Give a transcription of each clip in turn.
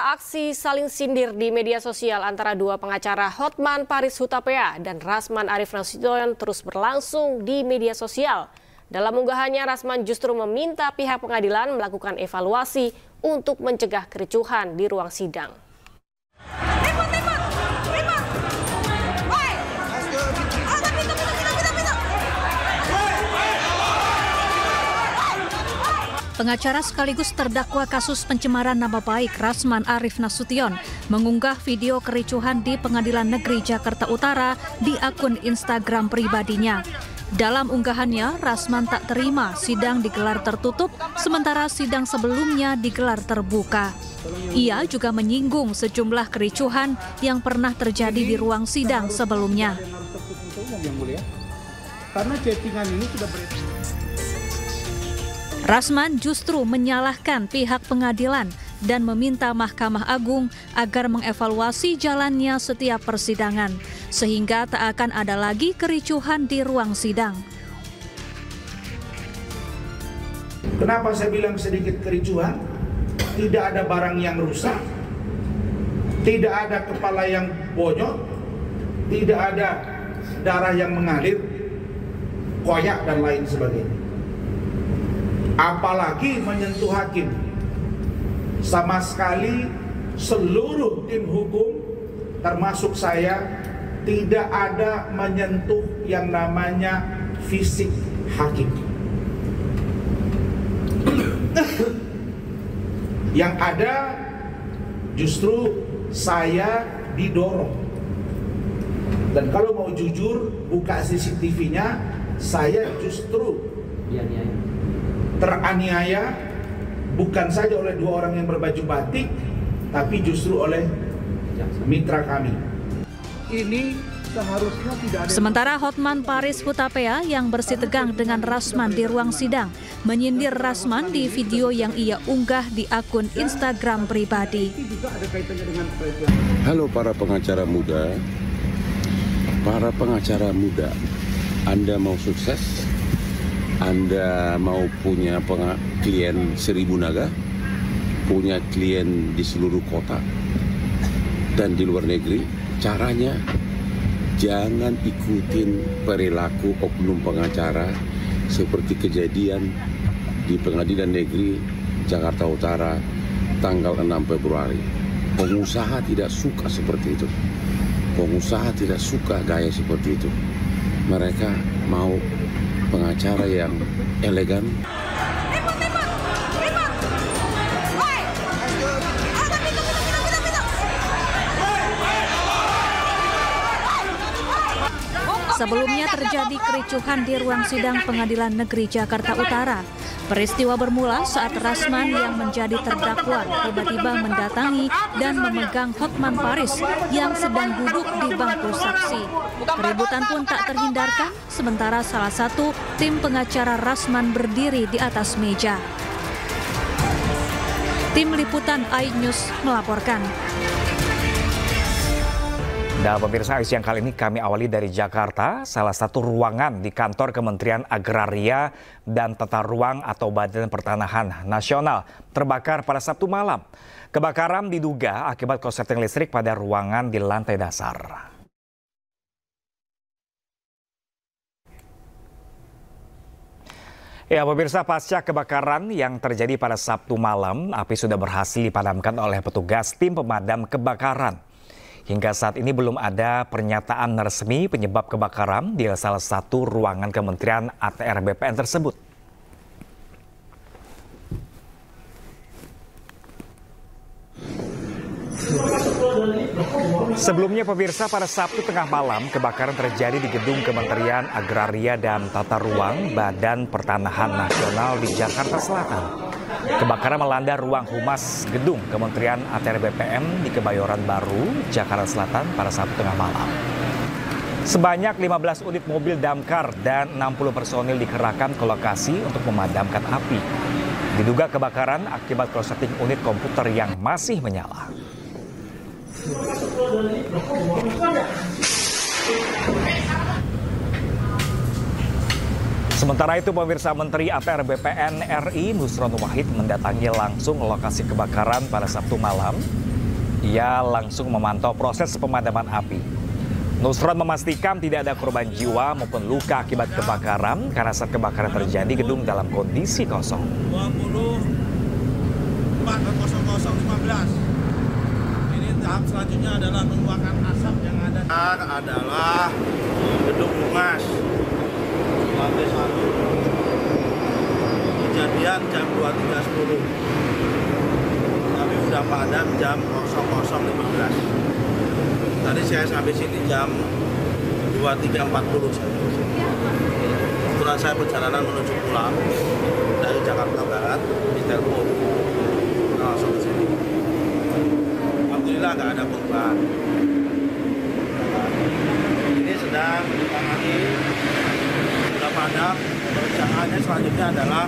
Aksi saling sindir di media sosial antara dua pengacara Hotman Paris Hutapea dan Rasman Arif Nasution terus berlangsung di media sosial. Dalam unggahannya, Rasman justru meminta pihak pengadilan melakukan evaluasi untuk mencegah kericuhan di ruang sidang. Pengacara sekaligus terdakwa kasus pencemaran nama baik Rasman Arif Nasution mengunggah video kericuhan di Pengadilan Negeri Jakarta Utara di akun Instagram pribadinya. Dalam unggahannya, Rasman tak terima sidang digelar tertutup, sementara sidang sebelumnya digelar terbuka. Ia juga menyinggung sejumlah kericuhan yang pernah terjadi di ruang sidang sebelumnya. Karena chattingan ini sudah Rasman justru menyalahkan pihak pengadilan dan meminta Mahkamah Agung agar mengevaluasi jalannya setiap persidangan, sehingga tak akan ada lagi kericuhan di ruang sidang. Kenapa saya bilang sedikit kericuhan? Tidak ada barang yang rusak, tidak ada kepala yang bonyok, tidak ada darah yang mengalir, koyak dan lain sebagainya. Apalagi menyentuh hakim. Sama sekali seluruh tim hukum termasuk saya tidak ada menyentuh yang namanya fisik hakim. Yang ada justru saya didorong. Dan kalau mau jujur, buka CCTV-nya, saya justru teraniaya bukan saja oleh dua orang yang berbaju batik, tapi justru oleh mitra kami. Ini seharusnya tidak ada. Sementara Hotman Paris Hutapea yang bersitegang dengan Rasman di ruang sidang menyindir Rasman di video yang ia unggah di akun Instagram pribadi. Halo para pengacara muda, Anda mau sukses? Anda mau punya klien 1000 naga, punya klien di seluruh kota dan di luar negeri? Caranya jangan ikutin perilaku oknum pengacara seperti kejadian di Pengadilan Negeri Jakarta Utara tanggal 6 Februari. Pengusaha tidak suka seperti itu. Pengusaha tidak suka gaya seperti itu. Mereka mau pengacara yang elegan. Sebelumnya terjadi kericuhan di ruang sidang Pengadilan Negeri Jakarta Utara. Peristiwa bermula saat Rasman yang menjadi terdakwa tiba-tiba mendatangi dan memegang Hotman Paris yang sedang duduk di bangku saksi. Keributan pun tak terhindarkan, sementara salah satu tim pengacara Rasman berdiri di atas meja. Tim Liputan iNews melaporkan. Dan pemirsa, siang kali ini kami awali dari Jakarta, salah satu ruangan di kantor Kementerian Agraria dan Tata Ruang atau Badan Pertanahan Nasional terbakar pada Sabtu malam. Kebakaran diduga akibat korsleting listrik pada ruangan di lantai dasar. Ya pemirsa, pasca kebakaran yang terjadi pada Sabtu malam, api sudah berhasil dipadamkan oleh petugas tim pemadam kebakaran. Hingga saat ini belum ada pernyataan resmi penyebab kebakaran di salah satu ruangan Kementerian ATR BPN tersebut. Sebelumnya pemirsa, pada Sabtu tengah malam kebakaran terjadi di gedung Kementerian Agraria dan Tata Ruang Badan Pertanahan Nasional di Jakarta Selatan. Kebakaran melanda ruang humas gedung Kementerian ATR BPN di Kebayoran Baru, Jakarta Selatan pada Sabtu tengah malam. Sebanyak 15 unit mobil damkar dan 60 personil dikerahkan ke lokasi untuk memadamkan api. Diduga kebakaran akibat korsleting unit komputer yang masih menyala. Sementara itu, pemirsa, Menteri ATR BPN RI Nusron Wahid mendatangi langsung lokasi kebakaran pada Sabtu malam ia langsung memantau proses pemadaman api. Nusron memastikan tidak ada korban jiwa maupun luka akibat kebakaran karena saat kebakaran terjadi gedung dalam kondisi kosong. 24.00.15. Ini tahap selanjutnya adalah mengeluarkan asap yang ada adalah gedung humas lantai 1. Kejadian jam 23.10. Tapi sudah padam jam 00.15. Tadi saya sampai sini jam 23.40. Kebetulan saya perjalanan menuju pulang dari Jakarta Barat di telepon. Langsung ke sini. Alhamdulillah nggak ada korban. Ini sedang ditangani, sudah padam. Perencananya selanjutnya adalah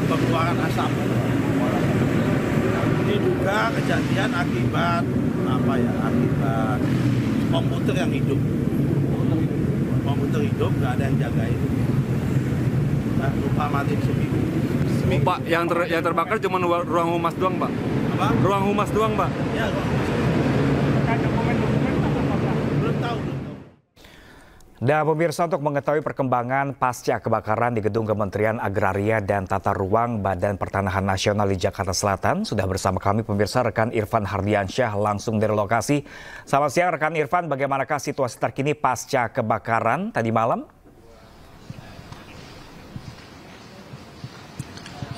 pengeluaran asap. Diduga kejadian akibat akibat komputer yang hidup. Komputer hidup nggak ada yang jagain. Nah, lupa mati seminggu. Pak, yang terbakar cuma ruang humas doang, Pak? Apa? Ruang humas doang, Pak? Ya, ruang humas. Belum tahu. Dan pemirsa, untuk mengetahui perkembangan pasca kebakaran di gedung Kementerian Agraria dan Tata Ruang Badan Pertanahan Nasional di Jakarta Selatan, sudah bersama kami pemirsa rekan Irfan Hardiansyah langsung dari lokasi. Selamat siang rekan Irfan, bagaimanakah situasi terkini pasca kebakaran tadi malam?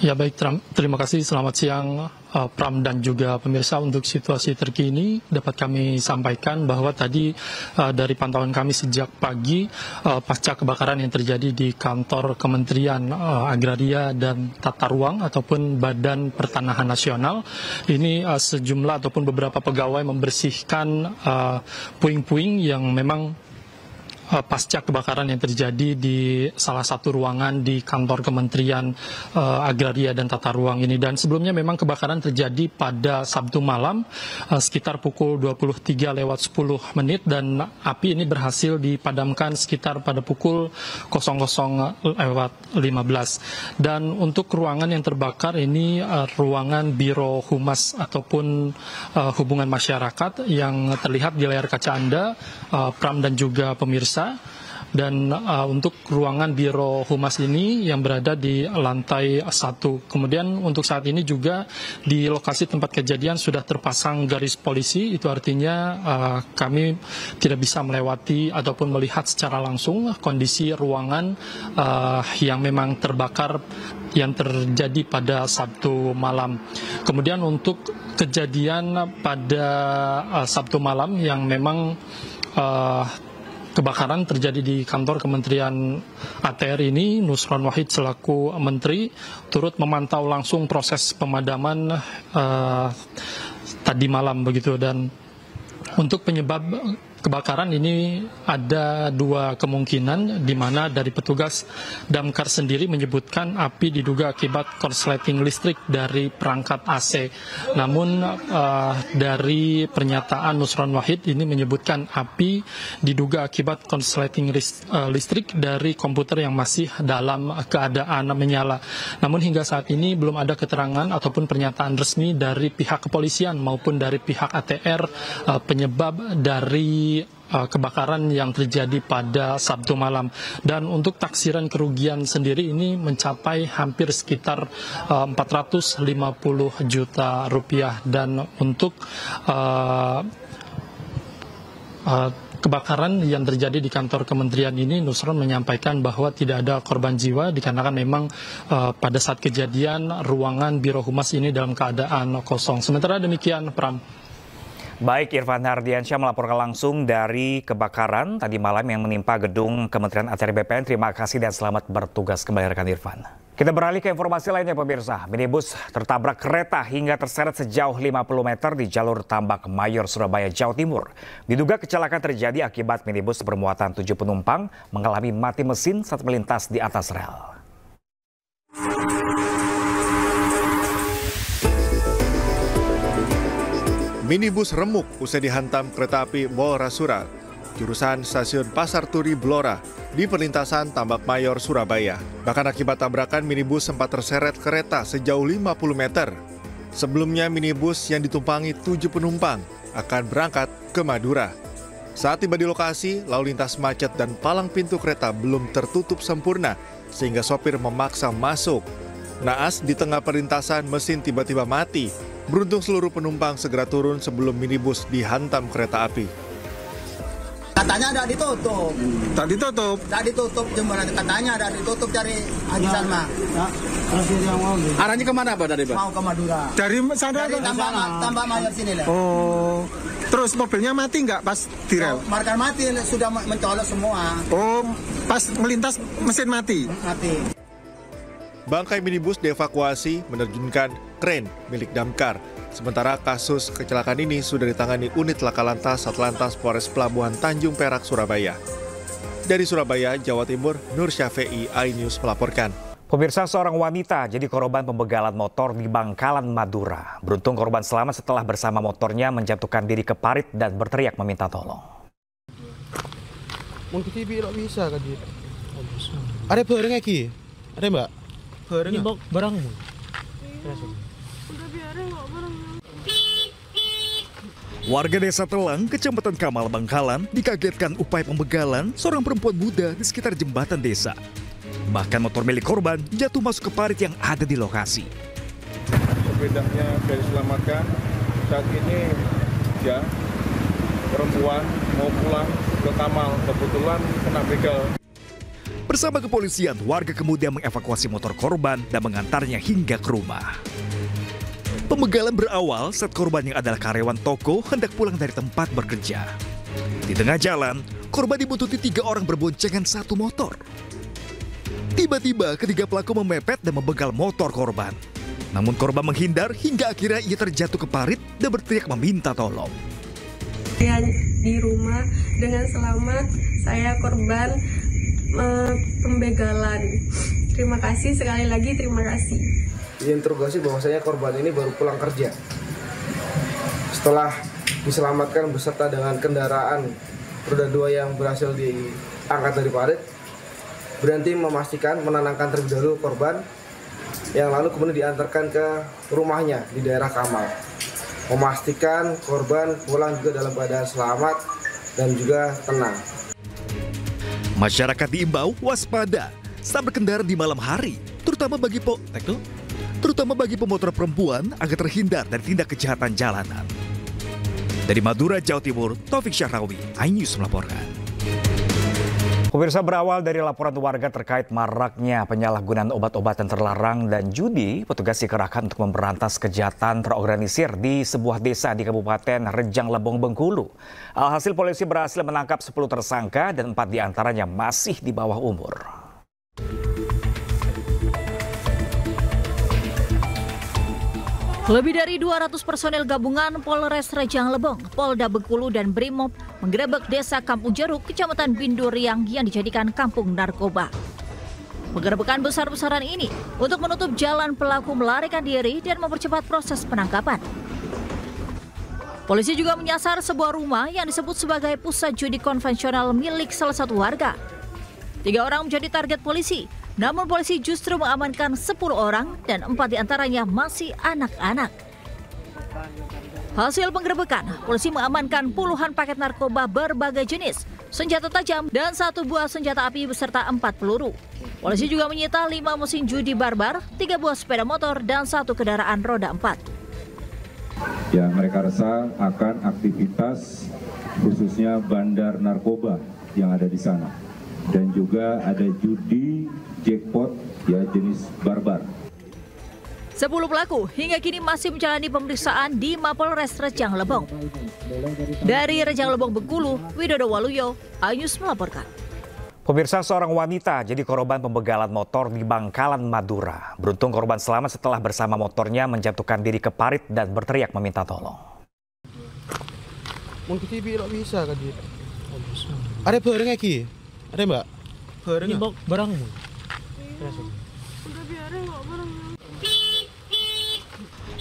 Ya baik, terima kasih. Selamat siang Pram dan juga pemirsa. Untuk situasi terkini dapat kami sampaikan bahwa tadi dari pantauan kami sejak pagi pasca kebakaran yang terjadi di kantor Kementerian Agraria dan Tata Ruang ataupun Badan Pertanahan Nasional, ini sejumlah ataupun beberapa pegawai membersihkan puing-puing yang memang pasca kebakaran yang terjadi di salah satu ruangan di kantor Kementerian Agraria dan Tata Ruang ini. Dan sebelumnya memang kebakaran terjadi pada Sabtu malam sekitar pukul 23:10 dan api ini berhasil dipadamkan sekitar pada pukul 00:15. Dan untuk ruangan yang terbakar ini ruangan Biro Humas ataupun Hubungan Masyarakat yang terlihat di layar kaca Anda, Pram dan juga pemirsa. Dan untuk ruangan Biro Humas ini yang berada di lantai 1. Kemudian untuk saat ini juga di lokasi tempat kejadian sudah terpasang garis polisi. Itu artinya kami tidak bisa melewati ataupun melihat secara langsung kondisi ruangan yang memang terbakar yang terjadi pada Sabtu malam. Kemudian untuk kejadian pada Sabtu malam yang memang kebakaran terjadi di kantor Kementerian ATR ini, Nusron Wahid selaku Menteri turut memantau langsung proses pemadaman tadi malam begitu. Dan untuk penyebab kebakaran ini ada dua kemungkinan, di mana dari petugas Damkar sendiri menyebutkan api diduga akibat korsleting listrik dari perangkat AC. Namun dari pernyataan Nusron Wahid ini menyebutkan api diduga akibat korsleting listrik dari komputer yang masih dalam keadaan menyala. Namun hingga saat ini belum ada keterangan ataupun pernyataan resmi dari pihak kepolisian maupun dari pihak ATR penyebab dari kebakaran yang terjadi pada Sabtu malam. Dan untuk taksiran kerugian sendiri ini mencapai hampir sekitar 450 juta rupiah. Dan untuk kebakaran yang terjadi di kantor kementerian ini, Nusron menyampaikan bahwa tidak ada korban jiwa dikarenakan memang pada saat kejadian ruangan Biro Humas ini dalam keadaan kosong. Sementara demikian, Pram. Baik, Irfan Hardiansyah melaporkan langsung dari kebakaran tadi malam yang menimpa gedung Kementerian ATR BPN. Terima kasih dan selamat bertugas kembali rekan Irfan. Kita beralih ke informasi lainnya pemirsa. Minibus tertabrak kereta hingga terseret sejauh 50 meter di jalur Tambak Mayor, Surabaya, Jawa Timur. Diduga kecelakaan terjadi akibat minibus bermuatan 7 penumpang mengalami mati mesin saat melintas di atas rel. Minibus remuk usai dihantam kereta api Bolra Surat, jurusan stasiun Pasar Turi Blora di perlintasan Tambak Mayor, Surabaya. Bahkan akibat tabrakan, minibus sempat terseret kereta sejauh 50 meter. Sebelumnya minibus yang ditumpangi 7 penumpang akan berangkat ke Madura. Saat tiba di lokasi, lalu lintas macet dan palang pintu kereta belum tertutup sempurna sehingga sopir memaksa masuk. Naas di tengah perlintasan mesin tiba-tiba mati. Beruntung seluruh penumpang segera turun sebelum minibus dihantam kereta api. Katanya ada ditutup. Tak ditutup? Tak ditutup, jembalan katanya ada ditutup dari Haji Salma. Ya, terus yang mau. Arahnya kemana Pak dari Pak? Mau ke Madura. Dari sana? Dari tambah mayor sini lah. Oh, terus mobilnya mati nggak pas di rel? Markah mati, sudah mencolok semua. Oh, pas melintas mesin mati? Mati. Bangkai minibus dievakuasi menerjunkan kren milik damkar. Sementara kasus kecelakaan ini sudah ditangani unit laka lantas Satlantas Polres Pelabuhan Tanjung Perak, Surabaya. Dari Surabaya, Jawa Timur, Nur Syafei, iNews melaporkan. Pemirsa, seorang wanita jadi korban pembegalan motor di Bangkalan, Madura. Beruntung korban selamat setelah bersama motornya menjatuhkan diri ke parit dan berteriak meminta tolong. Mungkin bisa kan dia. Ada barang lagi? Ada Mbak? Barang barangmu. Warga desa Telang, Kecamatan Kamal, Bangkalan, dikagetkan upaya pembegalan seorang perempuan muda di sekitar jembatan desa. Bahkan motor milik korban jatuh masuk ke parit yang ada di lokasi. Sepedanya sudah diselamatkan. Saat ini ya perempuan mau pulang ke Kamal, kebetulan kena begal. Bersama kepolisian, warga kemudian mengevakuasi motor korban dan mengantarnya hingga ke rumah. Pembegalan berawal saat korban yang adalah karyawan toko hendak pulang dari tempat bekerja. Di tengah jalan, korban dibuntuti 3 orang berboncengan 1 motor. Tiba-tiba ketiga pelaku memepet dan membegal motor korban. Namun korban menghindar hingga akhirnya ia terjatuh ke parit dan berteriak meminta tolong. Di rumah dengan selamat, saya korban pembegalan. Terima kasih sekali lagi, terima kasih. Diinterogasi bahwasanya korban ini baru pulang kerja. Setelah diselamatkan beserta dengan kendaraan roda 2 yang berhasil diangkat dari parit, berhenti memastikan menenangkan terlebih dahulu korban, yang lalu kemudian diantarkan ke rumahnya di daerah Kamal. Memastikan korban pulang juga dalam keadaan selamat dan juga tenang. Masyarakat diimbau waspada saat berkendara di malam hari, terutama bagi pemotor perempuan agar terhindar dari tindak kejahatan jalanan. Dari Madura, Jawa Timur, Taufik Syahrawi, iNews melaporkan. Pemirsa, berawal dari laporan warga terkait maraknya penyalahgunaan obat-obatan terlarang dan judi, petugas dikerahkan untuk memberantas kejahatan terorganisir di sebuah desa di Kabupaten Rejang Lebong, Bengkulu. Alhasil polisi berhasil menangkap 10 tersangka dan 4 diantaranya masih di bawah umur. Lebih dari 200 personel gabungan Polres Rejang Lebong, Polda Bengkulu dan Brimob menggerebek desa Kampung Jeruk, Kecamatan Binduriang yang dijadikan kampung narkoba. Penggerebekan besar-besaran ini untuk menutup jalan pelaku melarikan diri dan mempercepat proses penangkapan. Polisi juga menyasar sebuah rumah yang disebut sebagai pusat judi konvensional milik salah satu warga. 3 orang menjadi target polisi. Namun polisi justru mengamankan 10 orang dan 4 diantaranya masih anak-anak. Hasil penggerebekan, polisi mengamankan puluhan paket narkoba berbagai jenis, senjata tajam dan 1 buah senjata api beserta 4 peluru. Polisi juga menyita 5 mesin judi barbar, 3 buah sepeda motor dan 1 kendaraan roda 4. Ya, mereka resah akan aktivitas khususnya bandar narkoba yang ada di sana. Dan juga ada judi jackpot ya jenis barbar. 10 pelaku hingga kini masih menjalani pemeriksaan di Mapolres Rejang Lebong. Dari Rejang Lebong, Bengkulu, Widodo Waluyo, iNews melaporkan. Pemirsa, seorang wanita jadi korban pembegalan motor di Bangkalan, Madura. Beruntung korban selamat setelah bersama motornya menjatuhkan diri ke parit dan berteriak meminta tolong. Mungkin bisa kan dia. Ada barang lagi? Ada Mbak? Barangmu.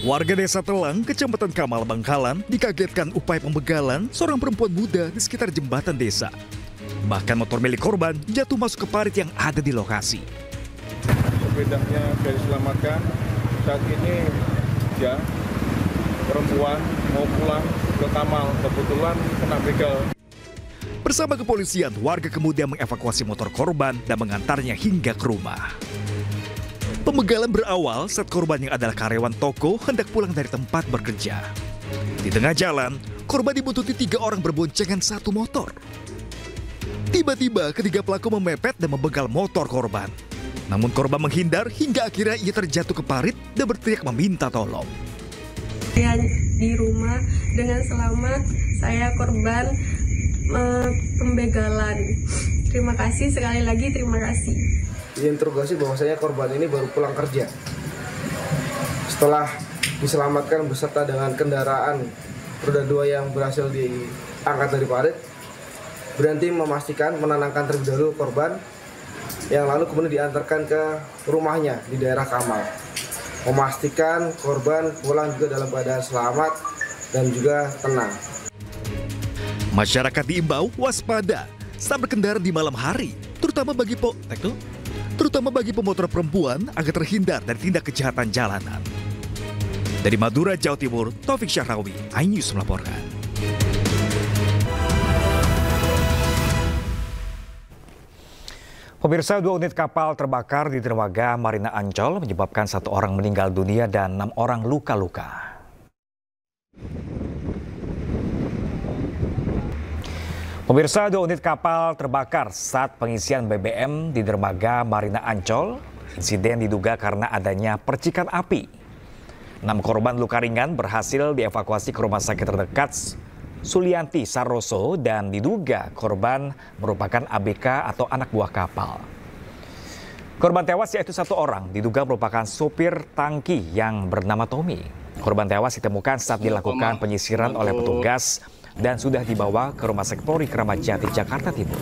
Warga desa Telang, Kecamatan Kamal, Bangkalan, dikagetkan upaya pembegalan seorang perempuan muda di sekitar jembatan desa. Bahkan motor milik korban jatuh masuk ke parit yang ada di lokasi. Sepedanya sudah diselamatkan. Saat ini ya perempuan mau pulang ke Kamal, kebetulan kena begal. Bersama kepolisian, warga kemudian mengevakuasi motor korban dan mengantarnya hingga ke rumah. Pembegalan berawal saat korban yang adalah karyawan toko hendak pulang dari tempat bekerja. Di tengah jalan, korban dibuntuti 3 orang berboncengan satu motor. Tiba-tiba ketiga pelaku memepet dan membegal motor korban. Namun korban menghindar hingga akhirnya ia terjatuh ke parit dan berteriak meminta tolong. Di rumah dengan selamat, saya korban pembegalan. Terima kasih sekali lagi, terima kasih. Diinterogasi bahwasanya korban ini baru pulang kerja. Setelah diselamatkan beserta dengan kendaraan roda 2 yang berhasil diangkat dari parit, berhenti memastikan menenangkan terlebih dahulu korban, yang lalu kemudian diantarkan ke rumahnya di daerah Kamal. Memastikan korban pulang juga dalam keadaan selamat dan juga tenang. Masyarakat diimbau waspada saat berkendara di malam hari, terutama bagi pemotor perempuan agar terhindar dari tindak kejahatan jalanan. Dari Madura, Jawa Timur, Taufik Syahrawi, iNews melaporkan. Pemirsa, 2 unit kapal terbakar di dermaga Marina Ancol menyebabkan 1 orang meninggal dunia dan 6 orang luka-luka. Pemirsa, 2 unit kapal terbakar saat pengisian BBM di dermaga Marina Ancol. Insiden diduga karena adanya percikan api. 6 korban luka ringan berhasil dievakuasi ke rumah sakit terdekat Sulianti Saroso dan diduga korban merupakan ABK atau anak buah kapal. Korban tewas yaitu 1 orang diduga merupakan sopir tangki yang bernama Tommy. Korban tewas ditemukan saat dilakukan penyisiran oleh petugas dan sudah dibawa ke Rumah Sakit Polri Kramat Jati, Jakarta Timur.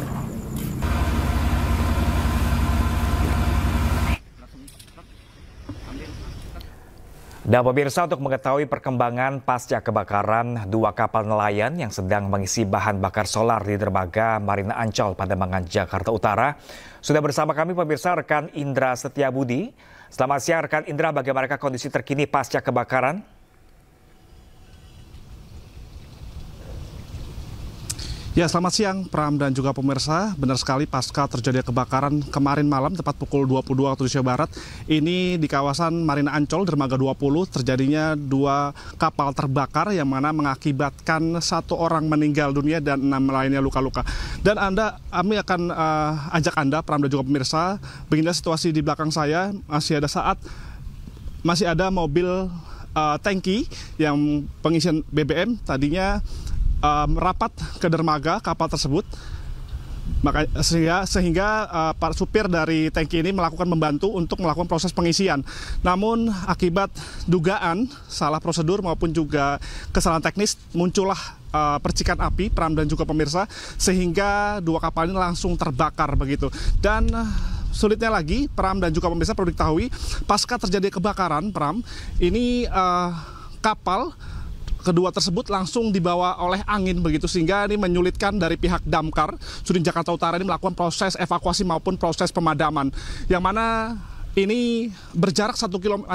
Dan pemirsa, untuk mengetahui perkembangan pasca kebakaran 2 kapal nelayan yang sedang mengisi bahan bakar solar di dermaga Marina Ancol, Pademangan, Jakarta Utara, sudah bersama kami pemirsa rekan Indra Setiabudi. Selamat siang rekan Indra, bagaimana kondisi terkini pasca kebakaran? Ya, selamat siang Pram dan juga pemirsa. Benar sekali, pasca terjadi kebakaran kemarin malam tepat pukul 22 waktu Indonesia Barat, ini di kawasan Marina Ancol dermaga 20 terjadinya 2 kapal terbakar yang mana mengakibatkan 1 orang meninggal dunia dan 6 lainnya luka-luka. Dan kami akan ajak Anda Pram dan juga pemirsa, beginilah situasi di belakang saya. Masih ada mobil tangki yang pengisian BBM tadinya merapat ke dermaga kapal tersebut, sehingga para supir dari tangki ini membantu untuk melakukan proses pengisian. Namun akibat dugaan salah prosedur maupun juga kesalahan teknis, muncullah percikan api Pram dan juga pemirsa, sehingga 2 kapal ini langsung terbakar begitu. Dan sulitnya lagi Pram dan juga pemirsa, perlu diketahui pasca terjadi kebakaran Pram ini kapal kedua tersebut langsung dibawa oleh angin begitu, sehingga ini menyulitkan dari pihak damkar Sudin Jakarta Utara ini melakukan proses evakuasi maupun proses pemadaman, yang mana ini berjarak 1 km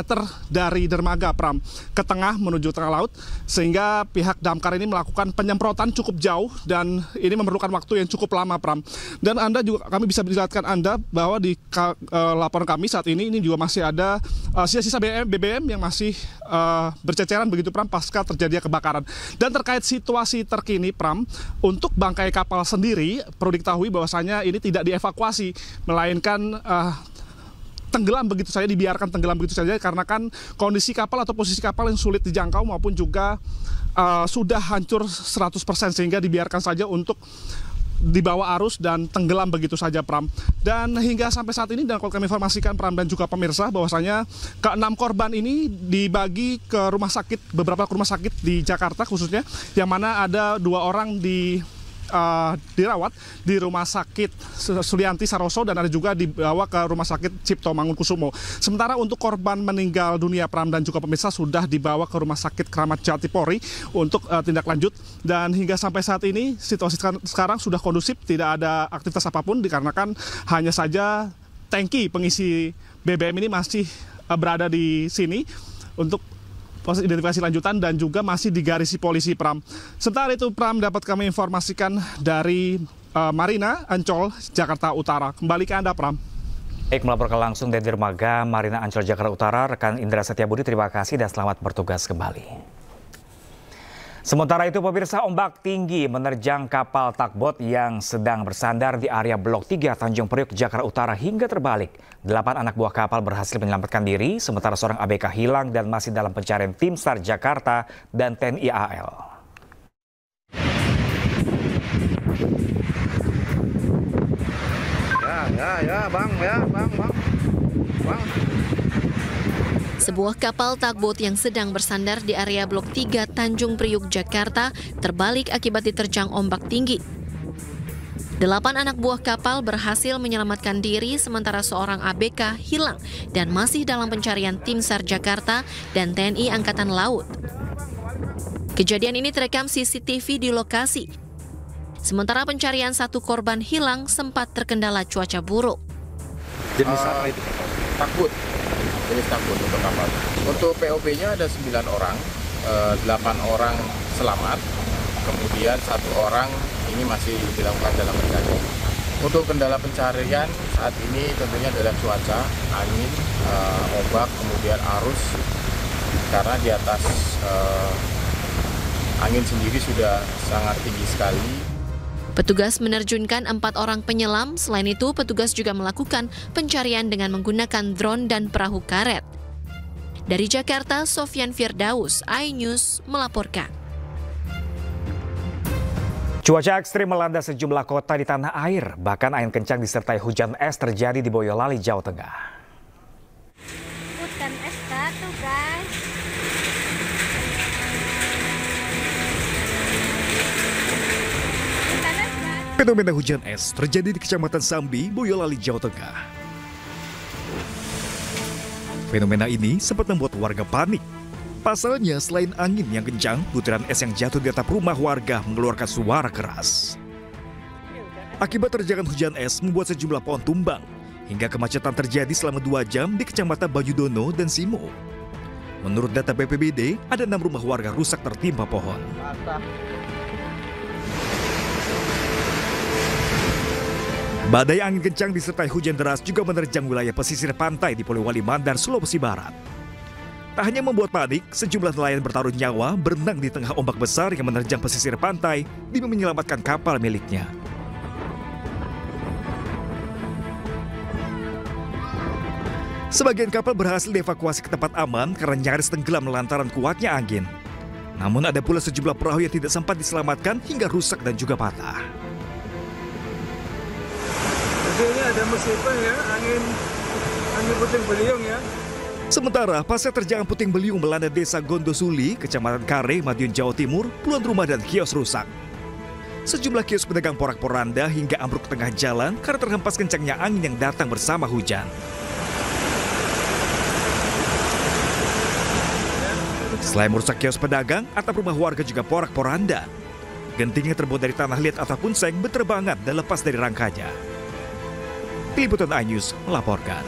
dari dermaga Pram ke tengah menuju tengah laut, sehingga pihak damkar ini melakukan penyemprotan cukup jauh dan ini memerlukan waktu yang cukup lama Pram. Dan kami bisa melihatkan Anda bahwa di laporan kami saat ini juga masih ada sisa-sisa BBM yang masih berceceran begitu Pram pasca terjadinya kebakaran. Dan terkait situasi terkini Pram, untuk bangkai kapal sendiri perlu diketahui bahwasanya ini tidak dievakuasi, melainkan tenggelam begitu saja, dibiarkan tenggelam begitu saja karena kan kondisi kapal atau posisi kapal yang sulit dijangkau maupun juga sudah hancur 100%, sehingga dibiarkan saja untuk dibawa arus dan tenggelam begitu saja Pram. Dan hingga sampai saat ini, dan kalau kami informasikan Pram dan juga pemirsa, bahwasanya ke-6 korban ini dibagi ke beberapa rumah sakit di Jakarta khususnya, yang mana ada 2 orang dirawat di Rumah Sakit Sulianti Saroso dan ada juga dibawa ke Rumah Sakit Cipto Mangunkusumo. Sementara untuk korban meninggal dunia Pram dan juga pemirsa sudah dibawa ke Rumah Sakit Kramat Jati Polri untuk tindak lanjut. Dan hingga sampai saat ini situasi sekarang sudah kondusif, tidak ada aktivitas apapun dikarenakan hanya saja tangki pengisi BBM ini masih berada di sini untuk proses identifikasi lanjutan dan juga masih digarisi polisi, Pram. Sementara itu, Pram, dapat kami informasikan dari Marina Ancol, Jakarta Utara. Kembali ke Anda, Pram. Baik, melaporkan langsung dari dermaga Marina Ancol, Jakarta Utara, rekan Indra Setiabudi, terima kasih dan selamat bertugas kembali. Sementara itu, pemirsa, ombak tinggi menerjang kapal tugboat yang sedang bersandar di area Blok 3 Tanjung Priok, Jakarta Utara hingga terbalik. 8 anak buah kapal berhasil menyelamatkan diri, sementara seorang ABK hilang dan masih dalam pencarian tim SAR Jakarta dan TNI AL. Bang. Sebuah kapal tugboat yang sedang bersandar di area Blok 3 Tanjung Priok, Jakarta terbalik akibat diterjang ombak tinggi. 8 anak buah kapal berhasil menyelamatkan diri sementara seorang ABK hilang dan masih dalam pencarian tim SAR Jakarta dan TNI Angkatan Laut. Kejadian ini terekam CCTV di lokasi. Sementara pencarian satu korban hilang sempat terkendala cuaca buruk. Jenis apa itu? Tugboat. Jenis tugboat untuk kapal. Untuk POB-nya ada 9 orang, 8 orang selamat, kemudian 1 orang ini masih dilakukan dalam pencarian. Untuk kendala pencarian saat ini tentunya adalah cuaca, angin, ombak, kemudian arus, karena di atas angin sendiri sudah sangat tinggi sekali. Petugas menerjunkan 4 orang penyelam. Selain itu, petugas juga melakukan pencarian dengan menggunakan drone dan perahu karet. Dari Jakarta, Sofyan Firdaus, iNews melaporkan. Cuaca ekstrim melanda sejumlah kota di tanah air. Bahkan angin kencang disertai hujan es terjadi di Boyolali, Jawa Tengah. Hujan es tuh, guys. Fenomena hujan es terjadi di Kecamatan Sambi, Boyolali, Jawa Tengah. Fenomena ini sempat membuat warga panik. Pasalnya, selain angin yang kencang, butiran es yang jatuh di atap rumah warga mengeluarkan suara keras. Akibat terjangan hujan es membuat sejumlah pohon tumbang, hingga kemacetan terjadi selama 2 jam di Kecamatan Banyudono dan Simo. Menurut data BPBD, ada 6 rumah warga rusak tertimpa pohon. Badai angin kencang disertai hujan deras juga menerjang wilayah pesisir pantai di Polewali Mandar, Sulawesi Barat. Tak hanya membuat panik, sejumlah nelayan bertaruh nyawa berenang di tengah ombak besar yang menerjang pesisir pantai demi menyelamatkan kapal miliknya. Sebagian kapal berhasil dievakuasi ke tempat aman karena nyaris tenggelam lantaran kuatnya angin. Namun ada pula sejumlah perahu yang tidak sempat diselamatkan hingga rusak dan juga patah. Ini ada musibah ya, angin puting beliung ya. Sementara pasca terjangan puting beliung melanda desa Gondosuli, Kecamatan Kare, Madiun, Jawa Timur, puluhan rumah dan kios rusak. Sejumlah kios pedagang porak-poranda hingga ambruk ke tengah jalan karena terhempas kencangnya angin yang datang bersama hujan. Selain merusak kios pedagang, atap rumah warga juga porak-poranda. Genting yang terbuat dari tanah liat ataupun seng berterbangan dan lepas dari rangkanya. Tim Liputan iNews melaporkan.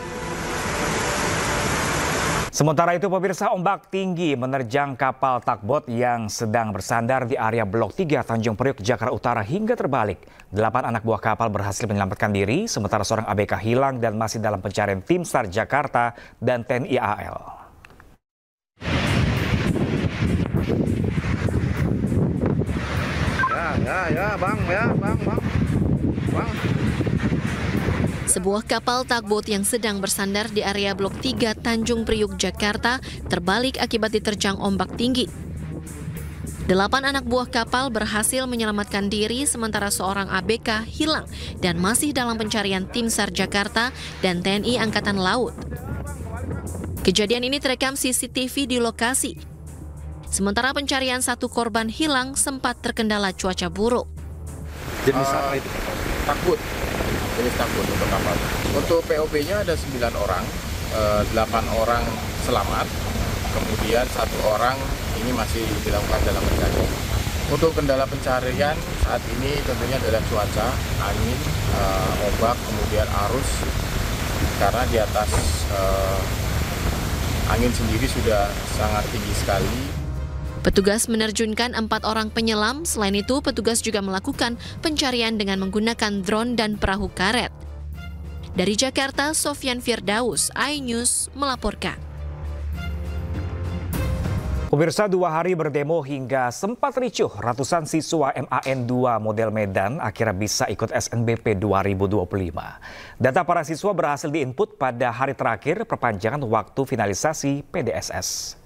Sementara itu, pemirsa, ombak tinggi menerjang kapal tugboat yang sedang bersandar di area Blok 3 Tanjung Priok, Jakarta Utara hingga terbalik. 8 anak buah kapal berhasil menyelamatkan diri, sementara seorang ABK hilang dan masih dalam pencarian tim SAR Jakarta dan TNI AL. Bang. Sebuah kapal tugboat yang sedang bersandar di area Blok 3 Tanjung Priok, Jakarta terbalik akibat diterjang ombak tinggi. 8 anak buah kapal berhasil menyelamatkan diri sementara seorang ABK hilang dan masih dalam pencarian tim SAR Jakarta dan TNI Angkatan Laut. Kejadian ini terekam CCTV di lokasi. Sementara pencarian satu korban hilang sempat terkendala cuaca buruk. Jenis apa itu? Tugboat. Jenis tugboat untuk kapal. Untuk POB-nya ada 9 orang, 8 orang selamat, kemudian 1 orang ini masih dilakukan dalam pencarian. Untuk kendala pencarian saat ini tentunya adalah cuaca, angin, ombak, kemudian arus, karena di atas Angin sendiri sudah sangat tinggi sekali. Petugas menerjunkan 4 orang penyelam. Selain itu, petugas juga melakukan pencarian dengan menggunakan drone dan perahu karet. Dari Jakarta, Sofyan Firdaus, iNews melaporkan. Pemirsa, 2 hari berdemo hingga sempat ricuh, ratusan siswa MAN 2 model Medan akhirnya bisa ikut SNBP 2025. Data para siswa berhasil diinput pada hari terakhir perpanjangan waktu finalisasi PDSS.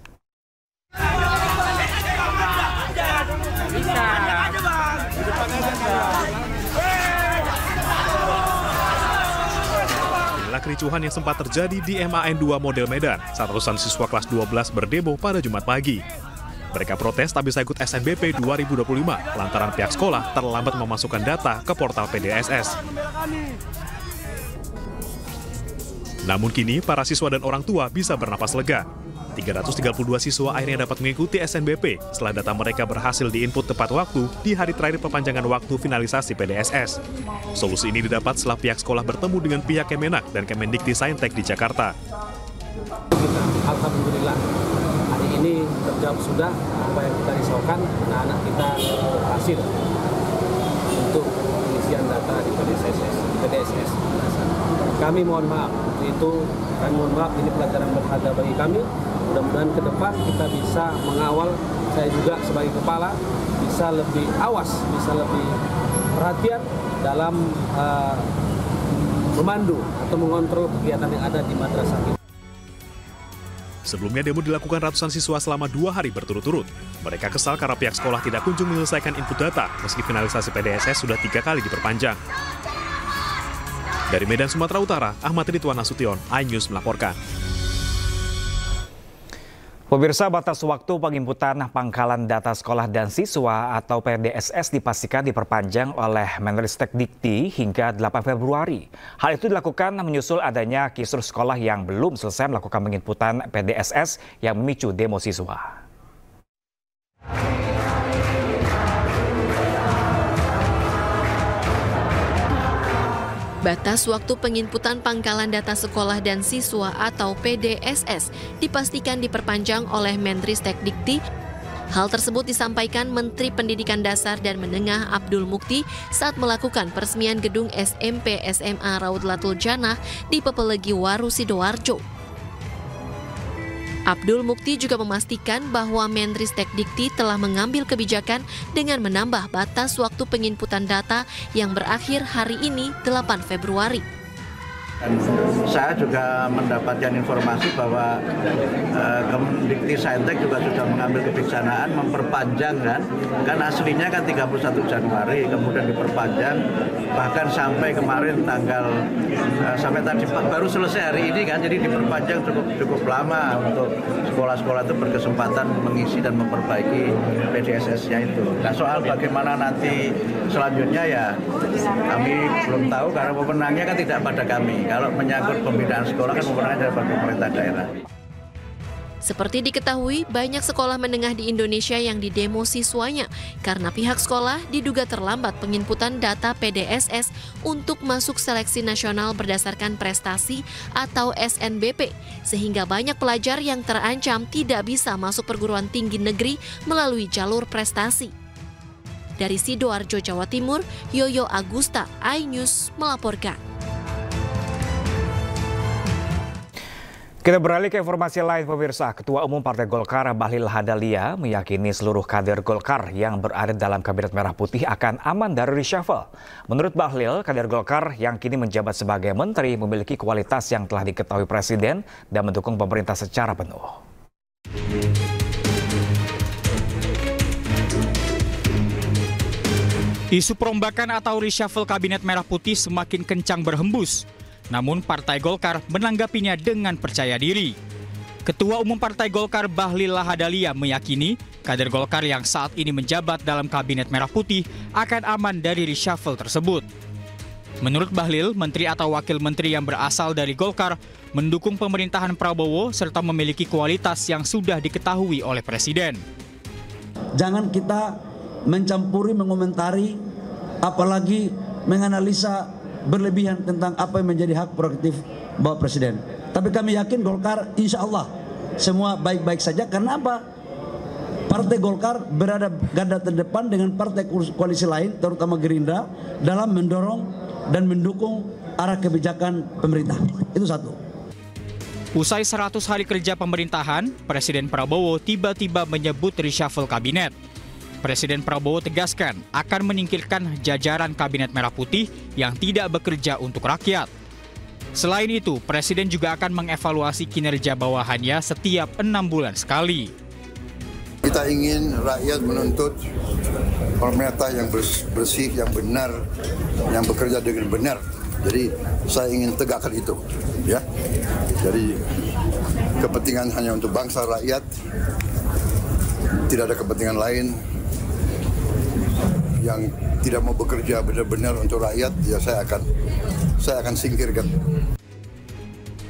Kericuhan yang sempat terjadi di MAN 2 model Medan saat ratusan siswa kelas 12 berdemo pada Jumat pagi. Mereka protes tak bisa ikut SNBP 2025 lantaran pihak sekolah terlambat memasukkan data ke portal PDSS. Namun kini para siswa dan orang tua bisa bernapas lega. 332 siswa akhirnya dapat mengikuti SNBP setelah data mereka berhasil diinput tepat waktu di hari terakhir perpanjangan waktu finalisasi PDSS. Solusi ini didapat setelah pihak sekolah bertemu dengan pihak Kemenak dan Kemendikti-Saintek di Jakarta. Alhamdulillah, hari ini terjawab sudah apa yang kita risaukan. Anak-anak kita berhasil untuk pengisian data di PDSS. Kami mohon maaf, ini pelajaran berharga bagi kami. Mudah-mudahan ke depan kita bisa mengawal, saya juga sebagai kepala bisa lebih awas, bisa lebih perhatian dalam memandu atau mengontrol kegiatan yang ada di madrasah kita. Sebelumnya demo dilakukan ratusan siswa selama 2 hari berturut-turut. Mereka kesal karena pihak sekolah tidak kunjung menyelesaikan input data meski finalisasi PDSS sudah 3 kali diperpanjang. Dari Medan, Sumatera Utara, Ahmad Ridwan Nasution, iNews melaporkan. Pemirsa, batas waktu penginputan pangkalan data sekolah dan siswa atau PDSS dipastikan diperpanjang oleh Menristek-Dikti hingga 8 Februari. Hal itu dilakukan menyusul adanya kisruh sekolah yang belum selesai melakukan penginputan PDSS yang memicu demo siswa. Batas waktu penginputan pangkalan data sekolah dan siswa atau PDSS dipastikan diperpanjang oleh Menristek-Dikti. Hal tersebut disampaikan Menteri Pendidikan Dasar dan Menengah Abdul Mukti saat melakukan peresmian gedung SMP SMA Raudlatul Jannah di Pepelegi Waru, Sidoarjo. Abdul Mukti juga memastikan bahwa Menristek-Dikti telah mengambil kebijakan dengan menambah batas waktu penginputan data yang berakhir hari ini 8 Februari. Saya juga mendapatkan informasi bahwa Kemendikti-Saintek juga sudah mengambil kebijaksanaan memperpanjang kan aslinya kan 31 Januari kemudian diperpanjang bahkan sampai kemarin sampai tadi baru selesai hari ini kan, jadi diperpanjang cukup lama untuk sekolah-sekolah itu berkesempatan mengisi dan memperbaiki PDSS-nya itu. Nah, soal bagaimana nanti selanjutnya ya kami belum tahu karena pemenangnya kan tidak pada kami. Kalau menyangkut pembinaan sekolah kan pemenangnya dari pemerintah daerah. Seperti diketahui, banyak sekolah menengah di Indonesia yang didemo siswanya karena pihak sekolah diduga terlambat penginputan data PDSS untuk masuk seleksi nasional berdasarkan prestasi atau SNBP, sehingga banyak pelajar yang terancam tidak bisa masuk perguruan tinggi negeri melalui jalur prestasi. Dari Sidoarjo, Jawa Timur, Yoyo Agusta, iNews melaporkan. Kita beralih ke informasi lain, pemirsa. Ketua Umum Partai Golkar Bahlil Lahadalia meyakini seluruh kader Golkar yang berada dalam Kabinet Merah Putih akan aman dari reshuffle. Menurut Bahlil, kader Golkar yang kini menjabat sebagai menteri memiliki kualitas yang telah diketahui Presiden dan mendukung pemerintah secara penuh. Isu perombakan atau reshuffle Kabinet Merah Putih semakin kencang berhembus. Namun Partai Golkar menanggapinya dengan percaya diri. Ketua Umum Partai Golkar Bahlil Lahadalia meyakini kader Golkar yang saat ini menjabat dalam Kabinet Merah Putih akan aman dari reshuffle tersebut. Menurut Bahlil, menteri atau wakil menteri yang berasal dari Golkar mendukung pemerintahan Prabowo serta memiliki kualitas yang sudah diketahui oleh Presiden. Jangan kita mencampuri, mengomentari, apalagi menganalisa berlebihan tentang apa yang menjadi hak prerogatif Bapak Presiden. Tapi kami yakin Golkar insya Allah semua baik-baik saja. Karena apa? Partai Golkar berada garda terdepan dengan partai koalisi lain, terutama Gerindra, dalam mendorong dan mendukung arah kebijakan pemerintah. Itu satu. Usai 100 hari kerja pemerintahan, Presiden Prabowo tiba-tiba menyebut reshuffle kabinet. Presiden Prabowo tegaskan akan menyingkirkan jajaran Kabinet Merah Putih yang tidak bekerja untuk rakyat. Selain itu, Presiden juga akan mengevaluasi kinerja bawahannya setiap 6 bulan sekali. Kita ingin rakyat menuntut pemerintah yang bersih, yang benar, yang bekerja dengan benar. Jadi saya ingin tegakkan itu, ya. Jadi kepentingan hanya untuk bangsa rakyat, tidak ada kepentingan lain. Yang tidak mau bekerja benar-benar untuk rakyat, ya saya akan singkirkan.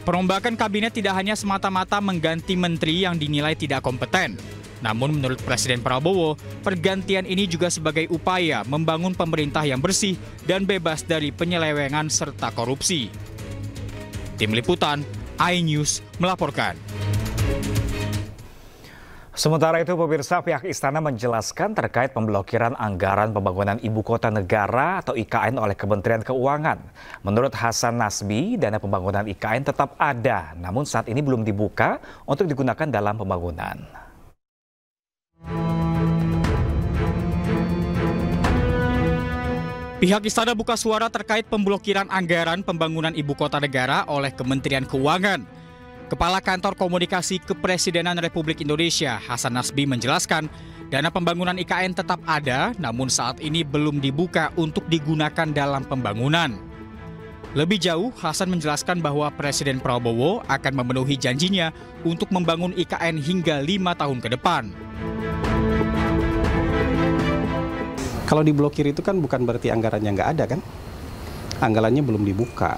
Perombakan kabinet tidak hanya semata-mata mengganti menteri yang dinilai tidak kompeten. Namun menurut Presiden Prabowo, pergantian ini juga sebagai upaya membangun pemerintah yang bersih dan bebas dari penyelewengan serta korupsi. Tim Liputan, iNews melaporkan. Sementara itu, pemirsa, pihak Istana menjelaskan terkait pemblokiran anggaran pembangunan Ibu Kota Negara atau IKN oleh Kementerian Keuangan. Menurut Hasan Nasbi, dana pembangunan IKN tetap ada, namun saat ini belum dibuka untuk digunakan dalam pembangunan. Pihak Istana buka suara terkait pemblokiran anggaran pembangunan Ibu Kota Negara oleh Kementerian Keuangan. Kepala Kantor Komunikasi Kepresidenan Republik Indonesia, Hasan Nasbi, menjelaskan dana pembangunan IKN tetap ada, namun saat ini belum dibuka untuk digunakan dalam pembangunan. Lebih jauh, Hasan menjelaskan bahwa Presiden Prabowo akan memenuhi janjinya untuk membangun IKN hingga 5 tahun ke depan. Kalau diblokir itu kan bukan berarti anggarannya nggak ada kan? Anggarannya belum dibuka.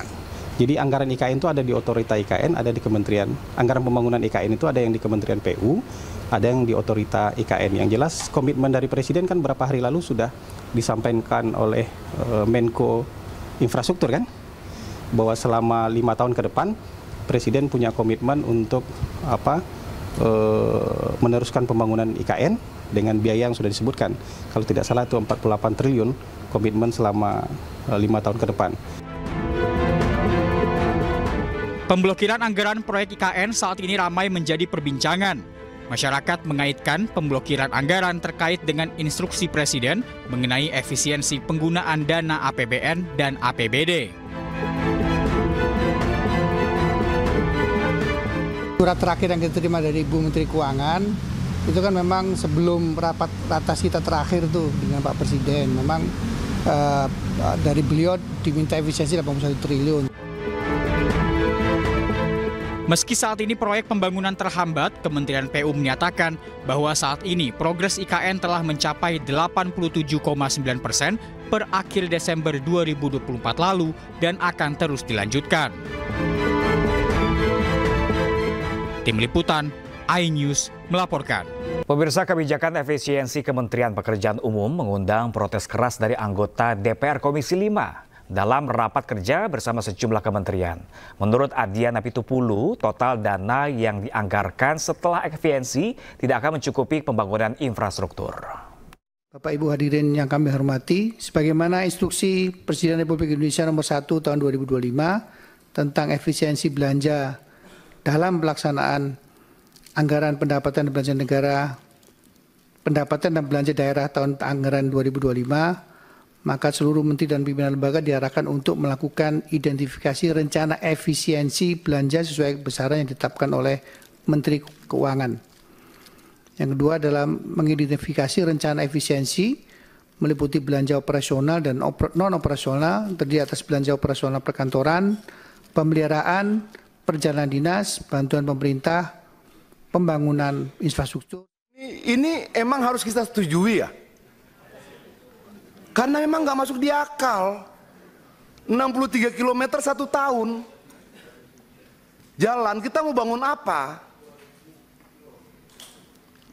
Jadi anggaran IKN itu ada di otorita IKN, ada di Kementerian. Anggaran pembangunan IKN itu ada yang di Kementerian PU, ada yang di otorita IKN. Yang jelas komitmen dari Presiden kan berapa hari lalu sudah disampaikan oleh Menko Infrastruktur kan? Bahwa selama 5 tahun ke depan Presiden punya komitmen untuk meneruskan pembangunan IKN dengan biaya yang sudah disebutkan. Kalau tidak salah itu 48 triliun komitmen selama 5 tahun ke depan. Pemblokiran anggaran proyek IKN saat ini ramai menjadi perbincangan. Masyarakat mengaitkan pemblokiran anggaran terkait dengan instruksi Presiden mengenai efisiensi penggunaan dana APBN dan APBD. Surat terakhir yang kita terima dari Ibu Menteri Keuangan itu kan memang sebelum rapat atas kita terakhir tuh dengan Pak Presiden, memang dari beliau diminta efisiensi 81 triliun. Meski saat ini proyek pembangunan terhambat, Kementerian PU menyatakan bahwa saat ini progres IKN telah mencapai 87,9% per akhir Desember 2024 lalu dan akan terus dilanjutkan. Tim Liputan, iNews melaporkan. Pemirsa, kebijakan efisiensi Kementerian Pekerjaan Umum mengundang protes keras dari anggota DPR Komisi 5 dalam rapat kerja bersama sejumlah kementerian. Menurut Adiana Pitupulu, total dana yang dianggarkan setelah efisiensi tidak akan mencukupi pembangunan infrastruktur. Bapak Ibu hadirin yang kami hormati, sebagaimana instruksi Presiden Republik Indonesia nomor 1 tahun 2025 tentang efisiensi belanja dalam pelaksanaan anggaran pendapatan dan belanja negara, pendapatan dan belanja daerah tahun anggaran 2025, maka seluruh menteri dan pimpinan lembaga diarahkan untuk melakukan identifikasi rencana efisiensi belanja sesuai besaran yang ditetapkan oleh Menteri Keuangan. Yang kedua adalah mengidentifikasi rencana efisiensi meliputi belanja operasional dan non-operasional, terdiri atas belanja operasional perkantoran, pemeliharaan, perjalanan dinas, bantuan pemerintah, pembangunan infrastruktur. Ini emang harus kita setujui ya? Karena memang nggak masuk di akal. 63 km 1 tahun. Jalan, kita mau bangun apa?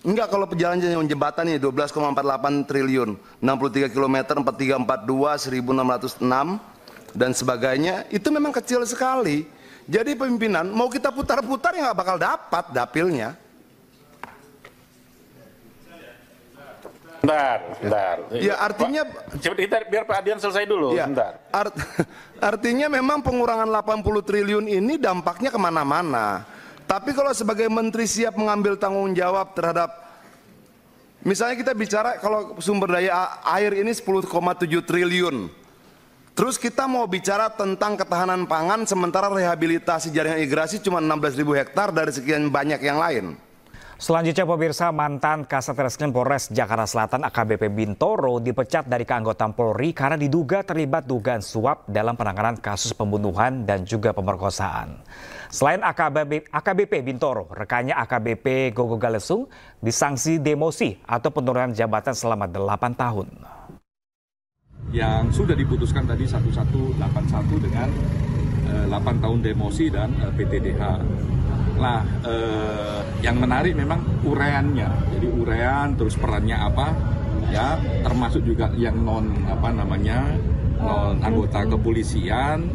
Enggak, kalau perjalanan jembatan ini 12,48 triliun. 63 km, 4342, 1606, dan sebagainya. Itu memang kecil sekali. Jadi pimpinan mau kita putar-putar ya nggak bakal dapat dapilnya. Bentar. Ya artinya biar Pak Adian selesai dulu. Ya, bentar. Artinya memang pengurangan 80 triliun ini dampaknya kemana-mana. Tapi kalau sebagai menteri siap mengambil tanggung jawab terhadap, misalnya kita bicara kalau sumber daya air ini 10,7 triliun. Terus kita mau bicara tentang ketahanan pangan sementara rehabilitasi jaringan irigasi cuma 16.000 hektar dari sekian banyak yang lain. Selanjutnya pemirsa, mantan Kasat Reskrim Polres Jakarta Selatan AKBP Bintoro dipecat dari keanggotaan Polri karena diduga terlibat dugaan suap dalam penanganan kasus pembunuhan dan juga pemerkosaan. Selain AKBP Bintoro, rekannya AKBP Gogo Galesung disanksi demosi atau penurunan jabatan selama 8 tahun. Yang sudah diputuskan tadi 1181 dengan 8 tahun demosi dan PTDH. Nah, yang menarik memang uraiannya. Jadi uraian terus perannya apa? Ya, termasuk juga yang non anggota kepolisian,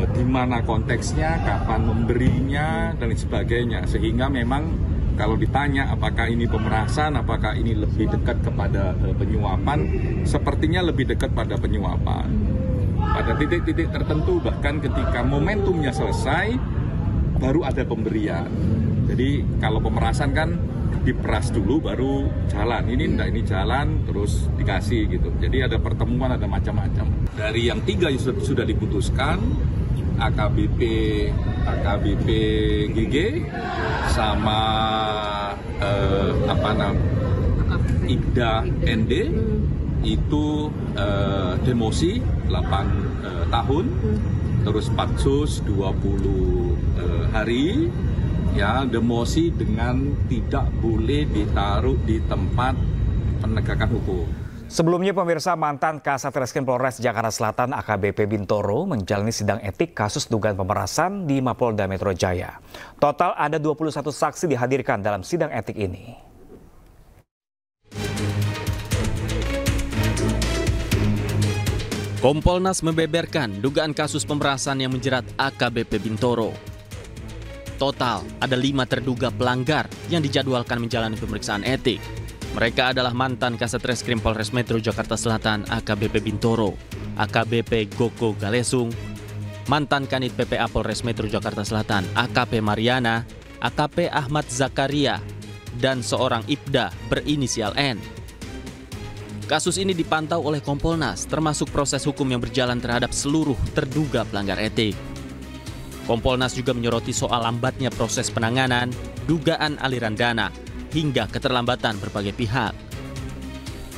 di mana konteksnya, kapan memberinya dan sebagainya. Sehingga memang kalau ditanya apakah ini pemerasan, apakah ini lebih dekat kepada penyuapan, sepertinya lebih dekat pada penyuapan. Pada titik-titik tertentu bahkan ketika momentumnya selesai baru ada pemberian. Jadi kalau pemerasan kan diperas dulu baru jalan. Ini enggak, ini jalan terus dikasih gitu. Jadi ada pertemuan, ada macam-macam. Dari yang 3 sudah diputuskan, AKBP GG sama IBDA ND itu demosi 8 tahun. Terus patsus 20 hari, ya, demosi dengan tidak boleh ditaruh di tempat penegakan hukum. Sebelumnya pemirsa, mantan Kasat Reskrim Polres Jakarta Selatan AKBP Bintoro menjalani sidang etik kasus dugaan pemerasan di Mapolda Metro Jaya. Total ada 21 saksi dihadirkan dalam sidang etik ini. Kompolnas membeberkan dugaan kasus pemerasan yang menjerat AKBP Bintoro. Total ada 5 terduga pelanggar yang dijadwalkan menjalani pemeriksaan etik. Mereka adalah mantan Kasat Reskrim Polres Metro Jakarta Selatan AKBP Bintoro, AKBP Gogo Galesung, mantan Kanit PPA Polres Metro Jakarta Selatan AKP Mariana, AKP Ahmad Zakaria, dan seorang IBDA berinisial N. Kasus ini dipantau oleh Kompolnas, termasuk proses hukum yang berjalan terhadap seluruh terduga pelanggar etik. Kompolnas juga menyoroti soal lambatnya proses penanganan, dugaan aliran dana, hingga keterlambatan berbagai pihak.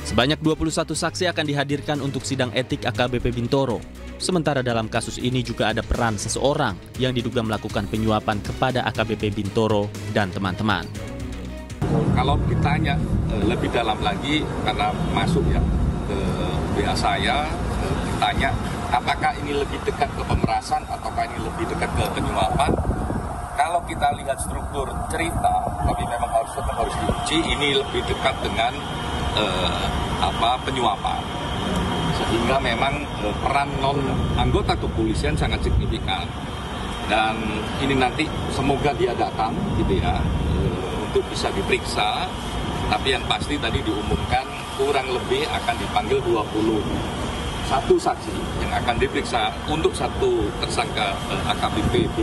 Sebanyak 21 saksi akan dihadirkan untuk sidang etik AKBP Bintoro. Sementara dalam kasus ini juga ada peran seseorang yang diduga melakukan penyuapan kepada AKBP Bintoro dan teman-teman. Kalau ditanya lebih dalam lagi, karena masuk ya ke WA saya, ditanya apakah ini lebih dekat ke pemerasan ataukah ini lebih dekat ke penyuapan. Kalau kita lihat struktur cerita, tapi memang harus diuji, ini lebih dekat dengan penyuapan. Sehingga memang peran non anggota kepolisian sangat signifikan. Dan ini nanti semoga dia datang gitu ya, untuk bisa diperiksa, tapi yang pasti tadi diumumkan kurang lebih akan dipanggil 21 saksi yang akan diperiksa untuk satu tersangka AKBP B.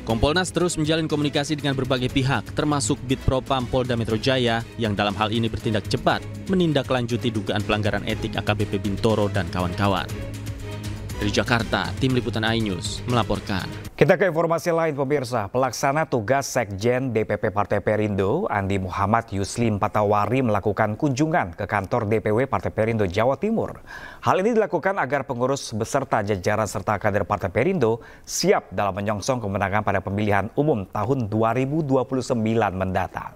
Kompolnas terus menjalin komunikasi dengan berbagai pihak, termasuk Bitpropam Polda Metro Jaya yang dalam hal ini bertindak cepat menindaklanjuti dugaan pelanggaran etik AKBP Bintoro dan kawan-kawan. Dari Jakarta, Tim Liputan iNews melaporkan. Kita ke informasi lain pemirsa, pelaksana tugas Sekjen DPP Partai Perindo, Andi Muhammad Yuslim Patawari melakukan kunjungan ke kantor DPW Partai Perindo Jawa Timur. Hal ini dilakukan agar pengurus beserta jajaran serta kader Partai Perindo siap dalam menyongsong kemenangan pada pemilihan umum tahun 2029 mendatang.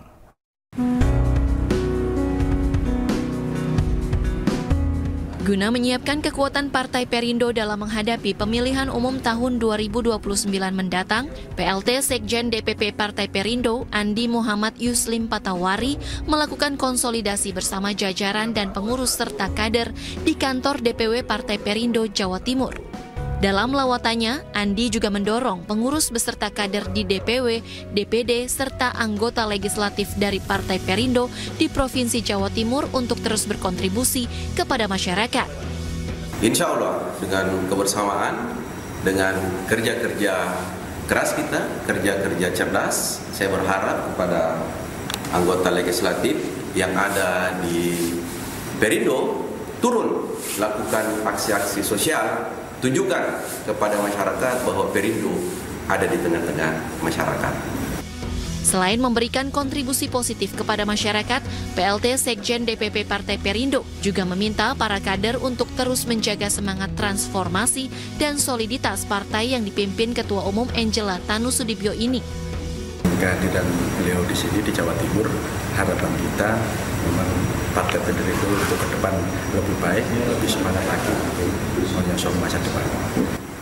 Guna menyiapkan kekuatan Partai Perindo dalam menghadapi pemilihan umum tahun 2029 mendatang, PLT Sekjen DPP Partai Perindo, Andi Muhammad Yuslim Patawari, melakukan konsolidasi bersama jajaran dan pengurus serta kader di kantor DPW Partai Perindo Jawa Timur. Dalam lawatannya, Andi juga mendorong pengurus beserta kader di DPW, DPD, serta anggota legislatif dari Partai Perindo di Provinsi Jawa Timur untuk terus berkontribusi kepada masyarakat. Insya Allah dengan kebersamaan, dengan kerja-kerja keras kita, kerja-kerja cerdas, saya berharap kepada anggota legislatif yang ada di Perindo turun lakukan aksi-aksi sosial, tunjukkan kepada masyarakat bahwa Perindo ada di tengah-tengah masyarakat. Selain memberikan kontribusi positif kepada masyarakat, PLT Sekjen DPP Partai Perindo juga meminta para kader untuk terus menjaga semangat transformasi dan soliditas partai yang dipimpin Ketua Umum Angela Tanu Sudibyo ini. Kehadiran beliau di sini di Jawa Timur, harapan kita memang Partai Perindo untuk ke depan lebih baik, lebih semangat lagi untuk menyongsong masa depan.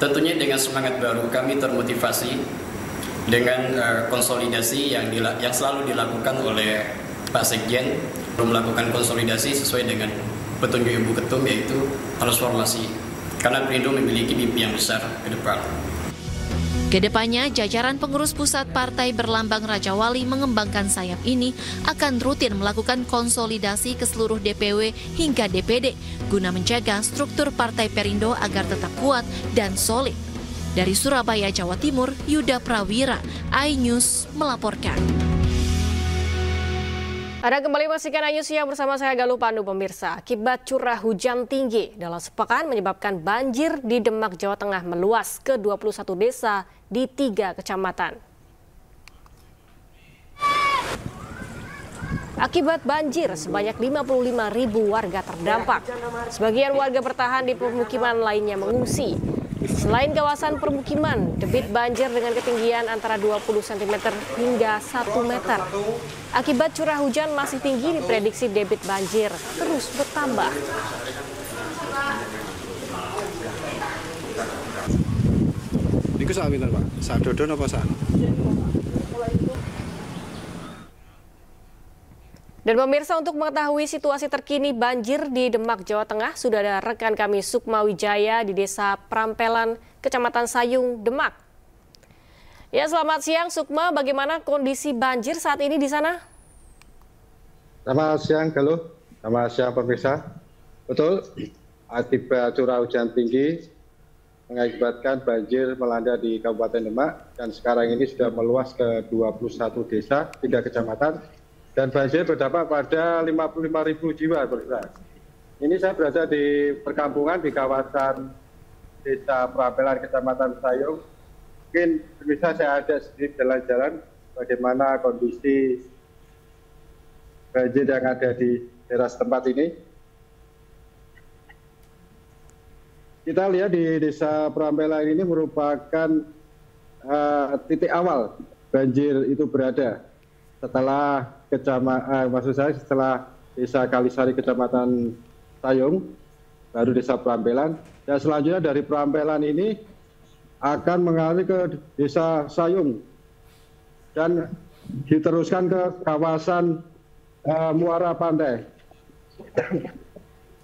Tentunya dengan semangat baru kami termotivasi dengan konsolidasi yang selalu dilakukan oleh Pak Sekjen, melakukan konsolidasi sesuai dengan petunjuk Ibu Ketum, yaitu transformasi. Karena Perindo memiliki mimpi yang besar ke depan. Kedepannya, jajaran pengurus pusat partai berlambang Raja Wali mengembangkan sayap ini akan rutin melakukan konsolidasi ke seluruh DPW hingga DPD guna menjaga struktur Partai Perindo agar tetap kuat dan solid. Dari Surabaya, Jawa Timur, Yuda Prawira, iNews melaporkan. Anda kembali menyaksikan iNews Siang bersama saya Galuh Pandu pemirsa. Akibat curah hujan tinggi dalam sepekan menyebabkan banjir di Demak, Jawa Tengah meluas ke 21 desa di 3 kecamatan. Akibat banjir, sebanyak 55.000 warga terdampak. Sebagian warga bertahan di pemukiman lainnya mengungsi. Selain kawasan permukiman, debit banjir dengan ketinggian antara 20 cm hingga 1 meter. Akibat curah hujan masih tinggi, diprediksi debit banjir terus bertambah. Iku sak pinten, Pak? Sak dodon apa sak? Dan pemirsa, untuk mengetahui situasi terkini banjir di Demak, Jawa Tengah, sudah ada rekan kami Sukma Wijaya di Desa Prampelan, Kecamatan Sayung, Demak. Ya, selamat siang Sukma, bagaimana kondisi banjir saat ini di sana? Selamat siang Galuh, selamat siang pemirsa. Betul, akibat curah hujan tinggi mengakibatkan banjir melanda di Kabupaten Demak dan sekarang ini sudah meluas ke 21 desa, 3 kecamatan. Dan banjir berdampak pada 55.000 jiwa. Ini saya berada di perkampungan di kawasan Desa Prampelan, Kecamatan Sayung. Mungkin bisa saya ada sedikit jalan-jalan bagaimana kondisi banjir yang ada di daerah setempat ini. Kita lihat di Desa Prampelan ini merupakan titik awal banjir itu berada. Setelah setelah Desa Kalisari Kecamatan Sayung, baru Desa Prampelan, dan selanjutnya dari Prampelan ini akan mengalir ke Desa Sayung dan diteruskan ke kawasan Muara Pantai.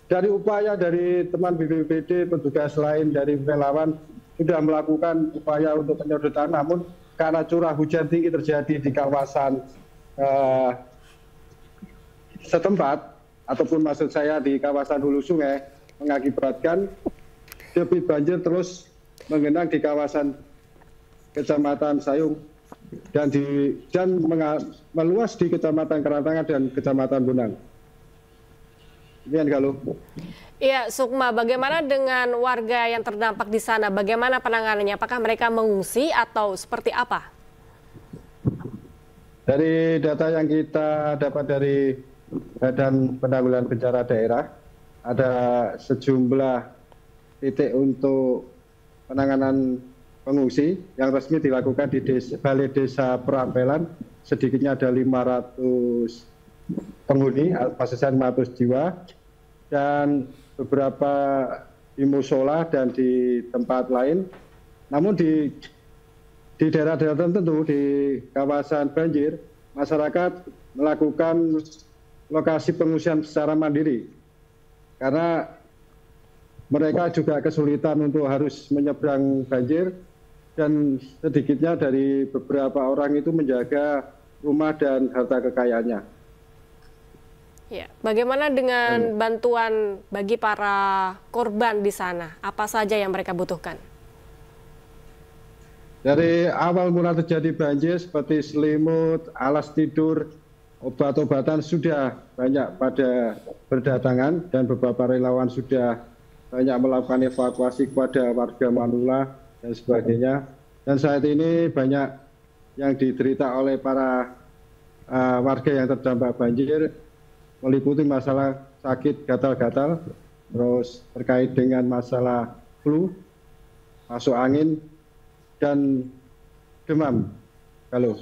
Dari upaya dari teman BPBD, petugas lain dari relawan sudah melakukan upaya untuk penyedotan, namun karena curah hujan tinggi terjadi di kawasan setempat, ataupun maksud saya di kawasan hulu sungai, mengakibatkan debit banjir terus menggenang di kawasan Kecamatan Sayung dan meluas di Kecamatan Kerantangan dan Kecamatan Bonang. Demikian Galuh. Iya, Sukma, bagaimana dengan warga yang terdampak di sana? Bagaimana penanganannya? Apakah mereka mengungsi atau seperti apa? Dari data yang kita dapat dari Badan Penanggulangan Bencana Daerah, ada sejumlah titik untuk penanganan pengungsi yang resmi dilakukan di Balai Desa Prampelan. Sedikitnya ada 500 penghuni, maksudnya 500 jiwa, dan beberapa di musola dan di tempat lain. Namun di daerah-daerah tertentu di kawasan banjir, masyarakat melakukan lokasi pengungsian secara mandiri. Karena mereka juga kesulitan untuk harus menyeberang banjir, dan sedikitnya dari beberapa orang itu menjaga rumah dan harta kekayaannya. Ya, bagaimana dengan bantuan bagi para korban di sana? Apa saja yang mereka butuhkan? Dari awal mula terjadi banjir seperti selimut, alas tidur, obat-obatan sudah banyak pada berdatangan, dan beberapa relawan sudah banyak melakukan evakuasi kepada warga Manula dan sebagainya. Dan saat ini banyak yang diderita oleh para warga yang terdampak banjir, meliputi masalah sakit gatal-gatal, terus terkait dengan masalah flu, masuk angin, dan demam. Halo.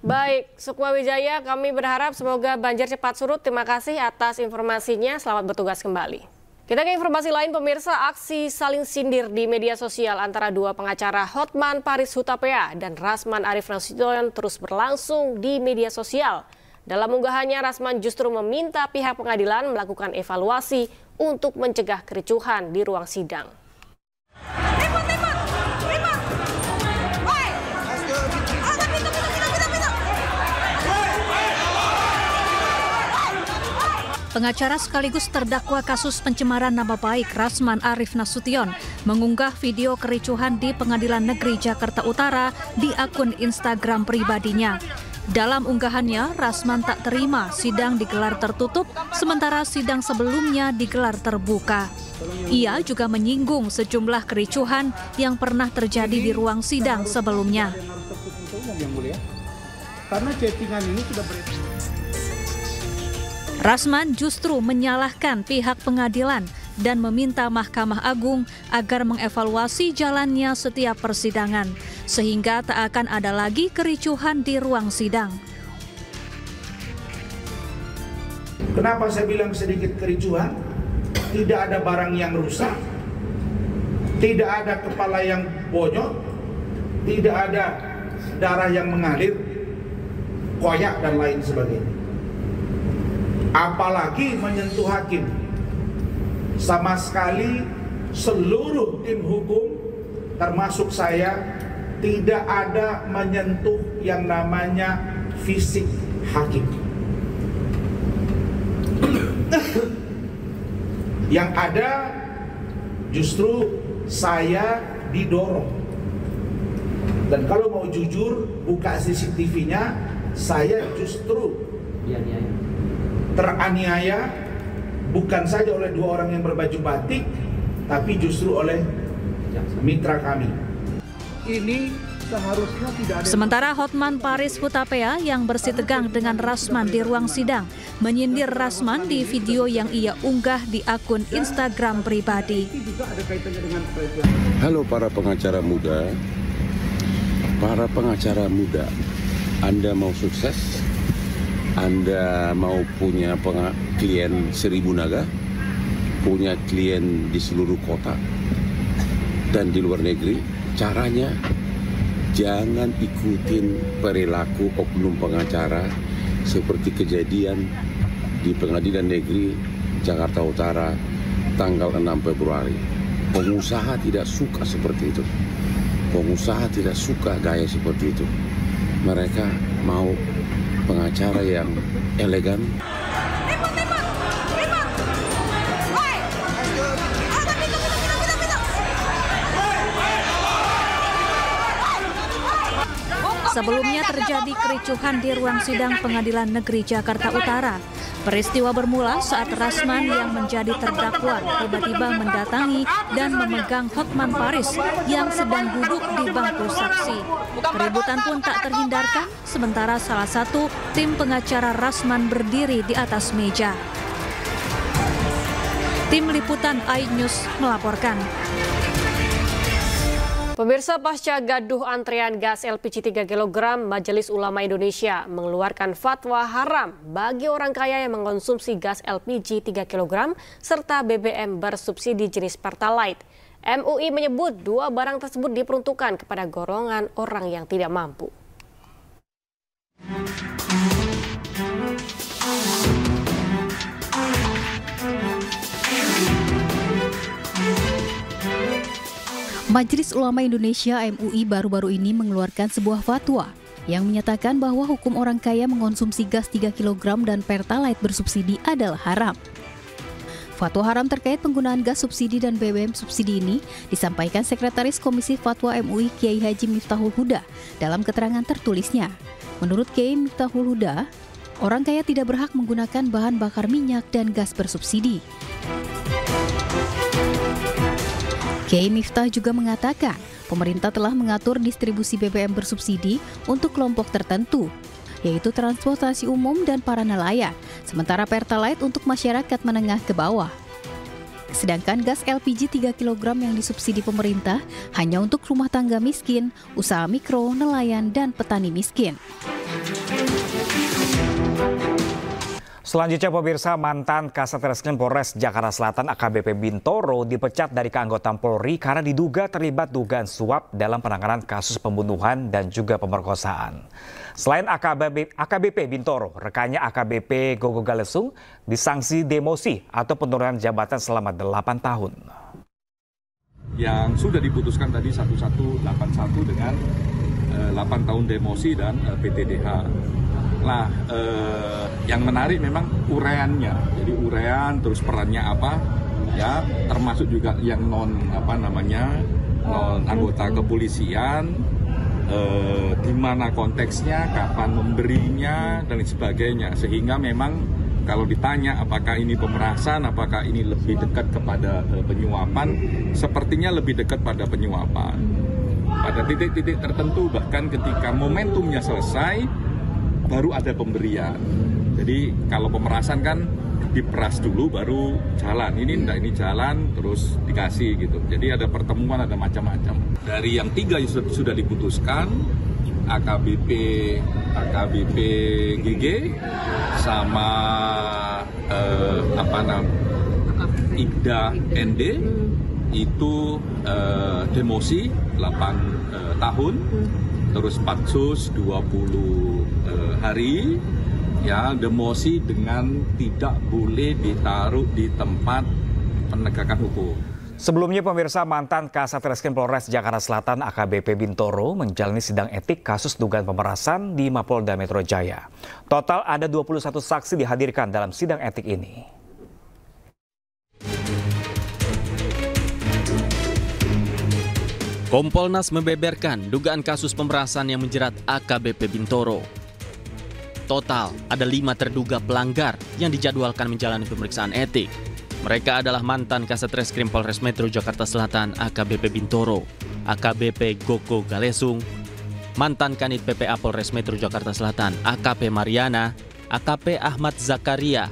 Baik, Sukma Wijaya, kami berharap semoga banjir cepat surut. Terima kasih atas informasinya. Selamat bertugas kembali. Kita ke informasi lain, pemirsa. Aksi saling sindir di media sosial antara dua pengacara Hotman Paris Hutapea dan Rasman Arif Nasution terus berlangsung di media sosial. Dalam unggahannya, Rasman justru meminta pihak pengadilan melakukan evaluasi untuk mencegah kericuhan di ruang sidang. Pengacara sekaligus terdakwa kasus pencemaran nama baik Rasman Arif Nasution mengunggah video kericuhan di Pengadilan Negeri Jakarta Utara di akun Instagram pribadinya. Dalam unggahannya, Rasman tak terima sidang digelar tertutup, sementara sidang sebelumnya digelar terbuka. Ia juga menyinggung sejumlah kericuhan yang pernah terjadi di ruang sidang sebelumnya. Karena chattingan ini sudah Rasman justru menyalahkan pihak pengadilan dan meminta Mahkamah Agung agar mengevaluasi jalannya setiap persidangan, sehingga tak akan ada lagi kericuhan di ruang sidang. Kenapa saya bilang sedikit kericuhan? Tidak ada barang yang rusak, tidak ada kepala yang bonyok, tidak ada darah yang mengalir, koyak dan lain sebagainya. Apalagi menyentuh hakim. Sama sekali seluruh tim hukum termasuk saya tidak ada menyentuh yang namanya fisik hakim. Yang ada justru saya didorong. Dan kalau mau jujur, buka CCTV-nya, saya justru teraniaya bukan saja oleh dua orang yang berbaju batik, tapi justru oleh mitra kami. Ini seharusnya tidak ada. Sementara Hotman Paris Hutapea yang bersitegang dengan Rasman di ruang sidang menyindir Rasman di video yang ia unggah di akun Instagram pribadi. Halo para pengacara muda, Anda mau sukses? Anda mau punya klien 1000 naga, punya klien di seluruh kota dan di luar negeri? Caranya jangan ikutin perilaku oknum pengacara seperti kejadian di Pengadilan Negeri Jakarta Utara tanggal 6 Februari. Pengusaha tidak suka seperti itu. Pengusaha tidak suka gaya seperti itu. Mereka mau pengacara yang elegan. Sebelumnya terjadi kericuhan di ruang sidang Pengadilan Negeri Jakarta Utara. Peristiwa bermula saat Rasman yang menjadi terdakwa tiba-tiba mendatangi dan memegang Hotman Paris yang sedang duduk di bangku saksi. Keributan pun tak terhindarkan, sementara salah satu tim pengacara Rasman berdiri di atas meja. Tim Liputan iNews melaporkan. Pemirsa, pasca gaduh antrean gas LPG 3 kg, Majelis Ulama Indonesia mengeluarkan fatwa haram bagi orang kaya yang mengkonsumsi gas LPG 3 kg serta BBM bersubsidi jenis Pertalite. MUI menyebut dua barang tersebut diperuntukkan kepada golongan orang yang tidak mampu. Majelis Ulama Indonesia (MUI) baru-baru ini mengeluarkan sebuah fatwa yang menyatakan bahwa hukum orang kaya mengonsumsi gas 3 kg dan Pertalite bersubsidi adalah haram. Fatwa haram terkait penggunaan gas subsidi dan BBM subsidi ini disampaikan Sekretaris Komisi Fatwa MUI Kiai Haji Miftahul Huda dalam keterangan tertulisnya. Menurut Kiai Miftahul Huda, orang kaya tidak berhak menggunakan bahan bakar minyak dan gas bersubsidi. Kiai Miftah juga mengatakan, pemerintah telah mengatur distribusi BBM bersubsidi untuk kelompok tertentu, yaitu transportasi umum dan para nelayan, sementara Pertalite untuk masyarakat menengah ke bawah. Sedangkan gas LPG 3 kg yang disubsidi pemerintah hanya untuk rumah tangga miskin, usaha mikro, nelayan, dan petani miskin. Selanjutnya pemirsa, mantan Kasat Reskrim Polres Jakarta Selatan AKBP Bintoro dipecat dari keanggotaan Polri karena diduga terlibat dugaan suap dalam penanganan kasus pembunuhan dan juga pemerkosaan. Selain AKBP Bintoro, rekannya AKBP Gogo Galesung disanksi demosi atau penurunan jabatan selama 8 tahun. Yang sudah diputuskan tadi 1181 dengan 8 tahun demosi dan PTDH. Nah, yang menarik memang ureannya. Jadi urean terus perannya apa? Ya, termasuk juga yang non anggota kepolisian, di mana konteksnya, kapan memberinya dan sebagainya. Sehingga memang kalau ditanya apakah ini pemerasan, apakah ini lebih dekat kepada penyuapan, sepertinya lebih dekat pada penyuapan. Pada titik-titik tertentu bahkan ketika momentumnya selesai baru ada pemberian. Jadi kalau pemerasan kan diperas dulu baru jalan. Ini enggak, ini jalan terus dikasih gitu. Jadi ada pertemuan, ada macam-macam. Dari yang 3 sudah diputuskan, AKBP GG sama Ibda ND itu demosi 8 tahun. Terus Patsus 20 hari, ya, demosi dengan tidak boleh ditaruh di tempat penegakan hukum. Sebelumnya pemirsa, mantan Kasat Reskrim Polres Jakarta Selatan AKBP Bintoro menjalani sidang etik kasus dugaan pemerasan di Mapolda Metro Jaya. Total ada 21 saksi dihadirkan dalam sidang etik ini. Kompolnas membeberkan dugaan kasus pemerasan yang menjerat AKBP Bintoro. Total ada 5 terduga pelanggar yang dijadwalkan menjalani pemeriksaan etik. Mereka adalah mantan Kasat Reskrim Polres Metro Jakarta Selatan AKBP Bintoro, AKBP Gogo Galesung, mantan Kanit PPA Polres Metro Jakarta Selatan AKP Mariana, AKP Ahmad Zakaria,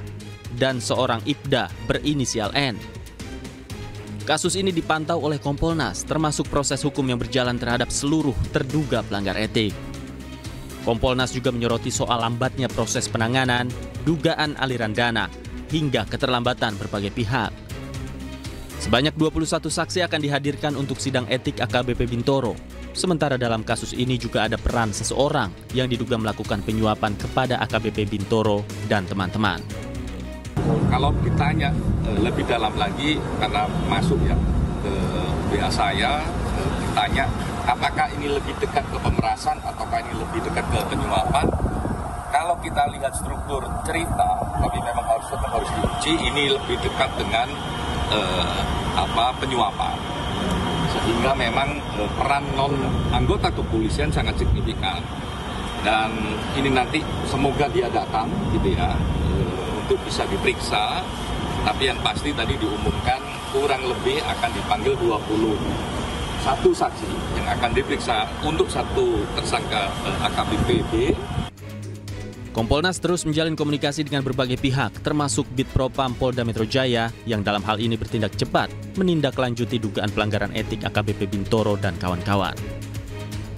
dan seorang Ibda berinisial N. Kasus ini dipantau oleh Kompolnas, termasuk proses hukum yang berjalan terhadap seluruh terduga pelanggar etik. Kompolnas juga menyoroti soal lambatnya proses penanganan, dugaan aliran dana, hingga keterlambatan berbagai pihak. Sebanyak 21 saksi akan dihadirkan untuk sidang etik AKBP Bintoro. Sementara dalam kasus ini juga ada peran seseorang yang diduga melakukan penyuapan kepada AKBP Bintoro dan teman-teman. Kalau ditanya lebih dalam lagi, karena masuk ya ke WA saya, ditanya apakah ini lebih dekat ke pemerasan ataukah ini lebih dekat ke penyuapan. Kalau kita lihat struktur cerita, tapi memang harus diuji, ini lebih dekat dengan penyuapan. Sehingga memang peran non anggota kepolisian sangat signifikan. Dan ini nanti semoga dia datang gitu ya, untuk bisa diperiksa, tapi yang pasti tadi diumumkan kurang lebih akan dipanggil 21 saksi yang akan diperiksa untuk satu tersangka AKBP B. Kompolnas terus menjalin komunikasi dengan berbagai pihak, termasuk Bitpropam Polda Metro Jaya yang dalam hal ini bertindak cepat menindaklanjuti dugaan pelanggaran etik AKBP Bintoro dan kawan-kawan.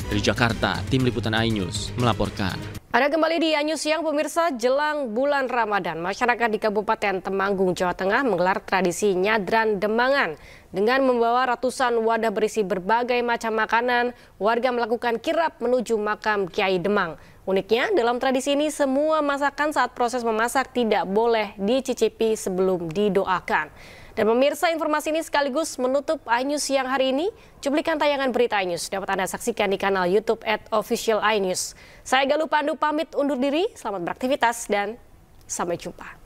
Dari Jakarta, Tim Liputan iNews melaporkan. Ada kembali di iNews Siang, pemirsa. Jelang bulan Ramadan, masyarakat di Kabupaten Temanggung, Jawa Tengah menggelar tradisi nyadran Demangan. Dengan membawa ratusan wadah berisi berbagai macam makanan, warga melakukan kirap menuju makam Kiai Demang. Uniknya, dalam tradisi ini semua masakan saat proses memasak tidak boleh dicicipi sebelum didoakan. Dan pemirsa, informasi ini sekaligus menutup iNews siang hari ini. Cuplikan tayangan berita iNews dapat Anda saksikan di kanal YouTube @officialinews. Saya Galuh Pandu pamit undur diri, selamat beraktivitas dan sampai jumpa.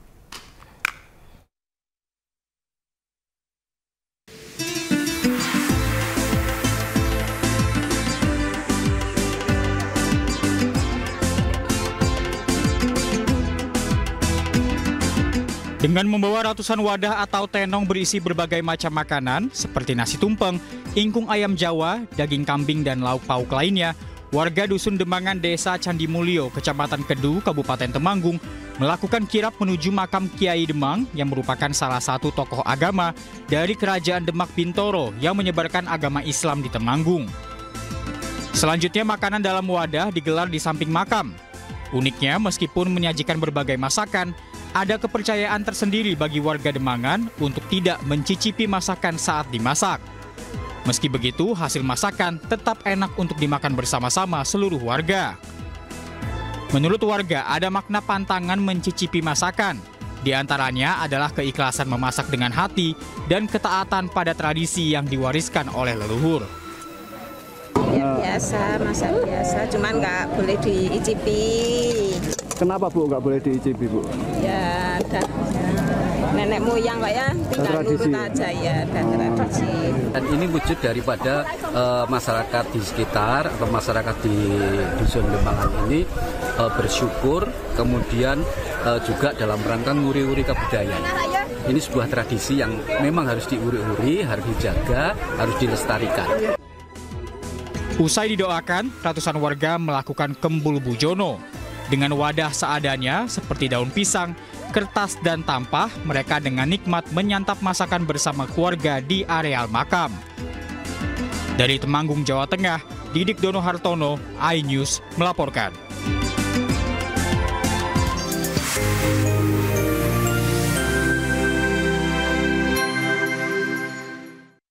Dengan membawa ratusan wadah atau tenong berisi berbagai macam makanan seperti nasi tumpeng, ingkung ayam Jawa, daging kambing, dan lauk pauk lainnya, warga Dusun Demangan Desa Candi Mulyo, Kecamatan Kedu, Kabupaten Temanggung, melakukan kirap menuju makam Kiai Demang yang merupakan salah satu tokoh agama dari Kerajaan Demak Bintoro yang menyebarkan agama Islam di Temanggung. Selanjutnya, makanan dalam wadah digelar di samping makam. Uniknya, meskipun menyajikan berbagai masakan, ada kepercayaan tersendiri bagi warga Demangan untuk tidak mencicipi masakan saat dimasak. Meski begitu, hasil masakan tetap enak untuk dimakan bersama-sama seluruh warga. Menurut warga, ada makna pantangan mencicipi masakan. Di antaranya adalah keikhlasan memasak dengan hati dan ketaatan pada tradisi yang diwariskan oleh leluhur. Ya biasa, masak biasa, cuman nggak boleh diicipi. Kenapa Bu nggak boleh diicipi Bu? Ya, nenek moyang Pak ya, tinggal nurut aja ya, dan tradisi. Dan ini wujud daripada masyarakat di sekitar atau masyarakat di Dusun Demangan ini bersyukur, kemudian juga dalam rangka nguri-uri kebudayaan. Ini sebuah tradisi yang memang harus diuri-uri, harus dijaga, harus dilestarikan. Usai didoakan, ratusan warga melakukan kembul bujono. Dengan wadah seadanya seperti daun pisang, kertas, dan tampah, mereka dengan nikmat menyantap masakan bersama keluarga di areal makam. Dari Temanggung, Jawa Tengah, Didik Dono Hartono, iNews melaporkan.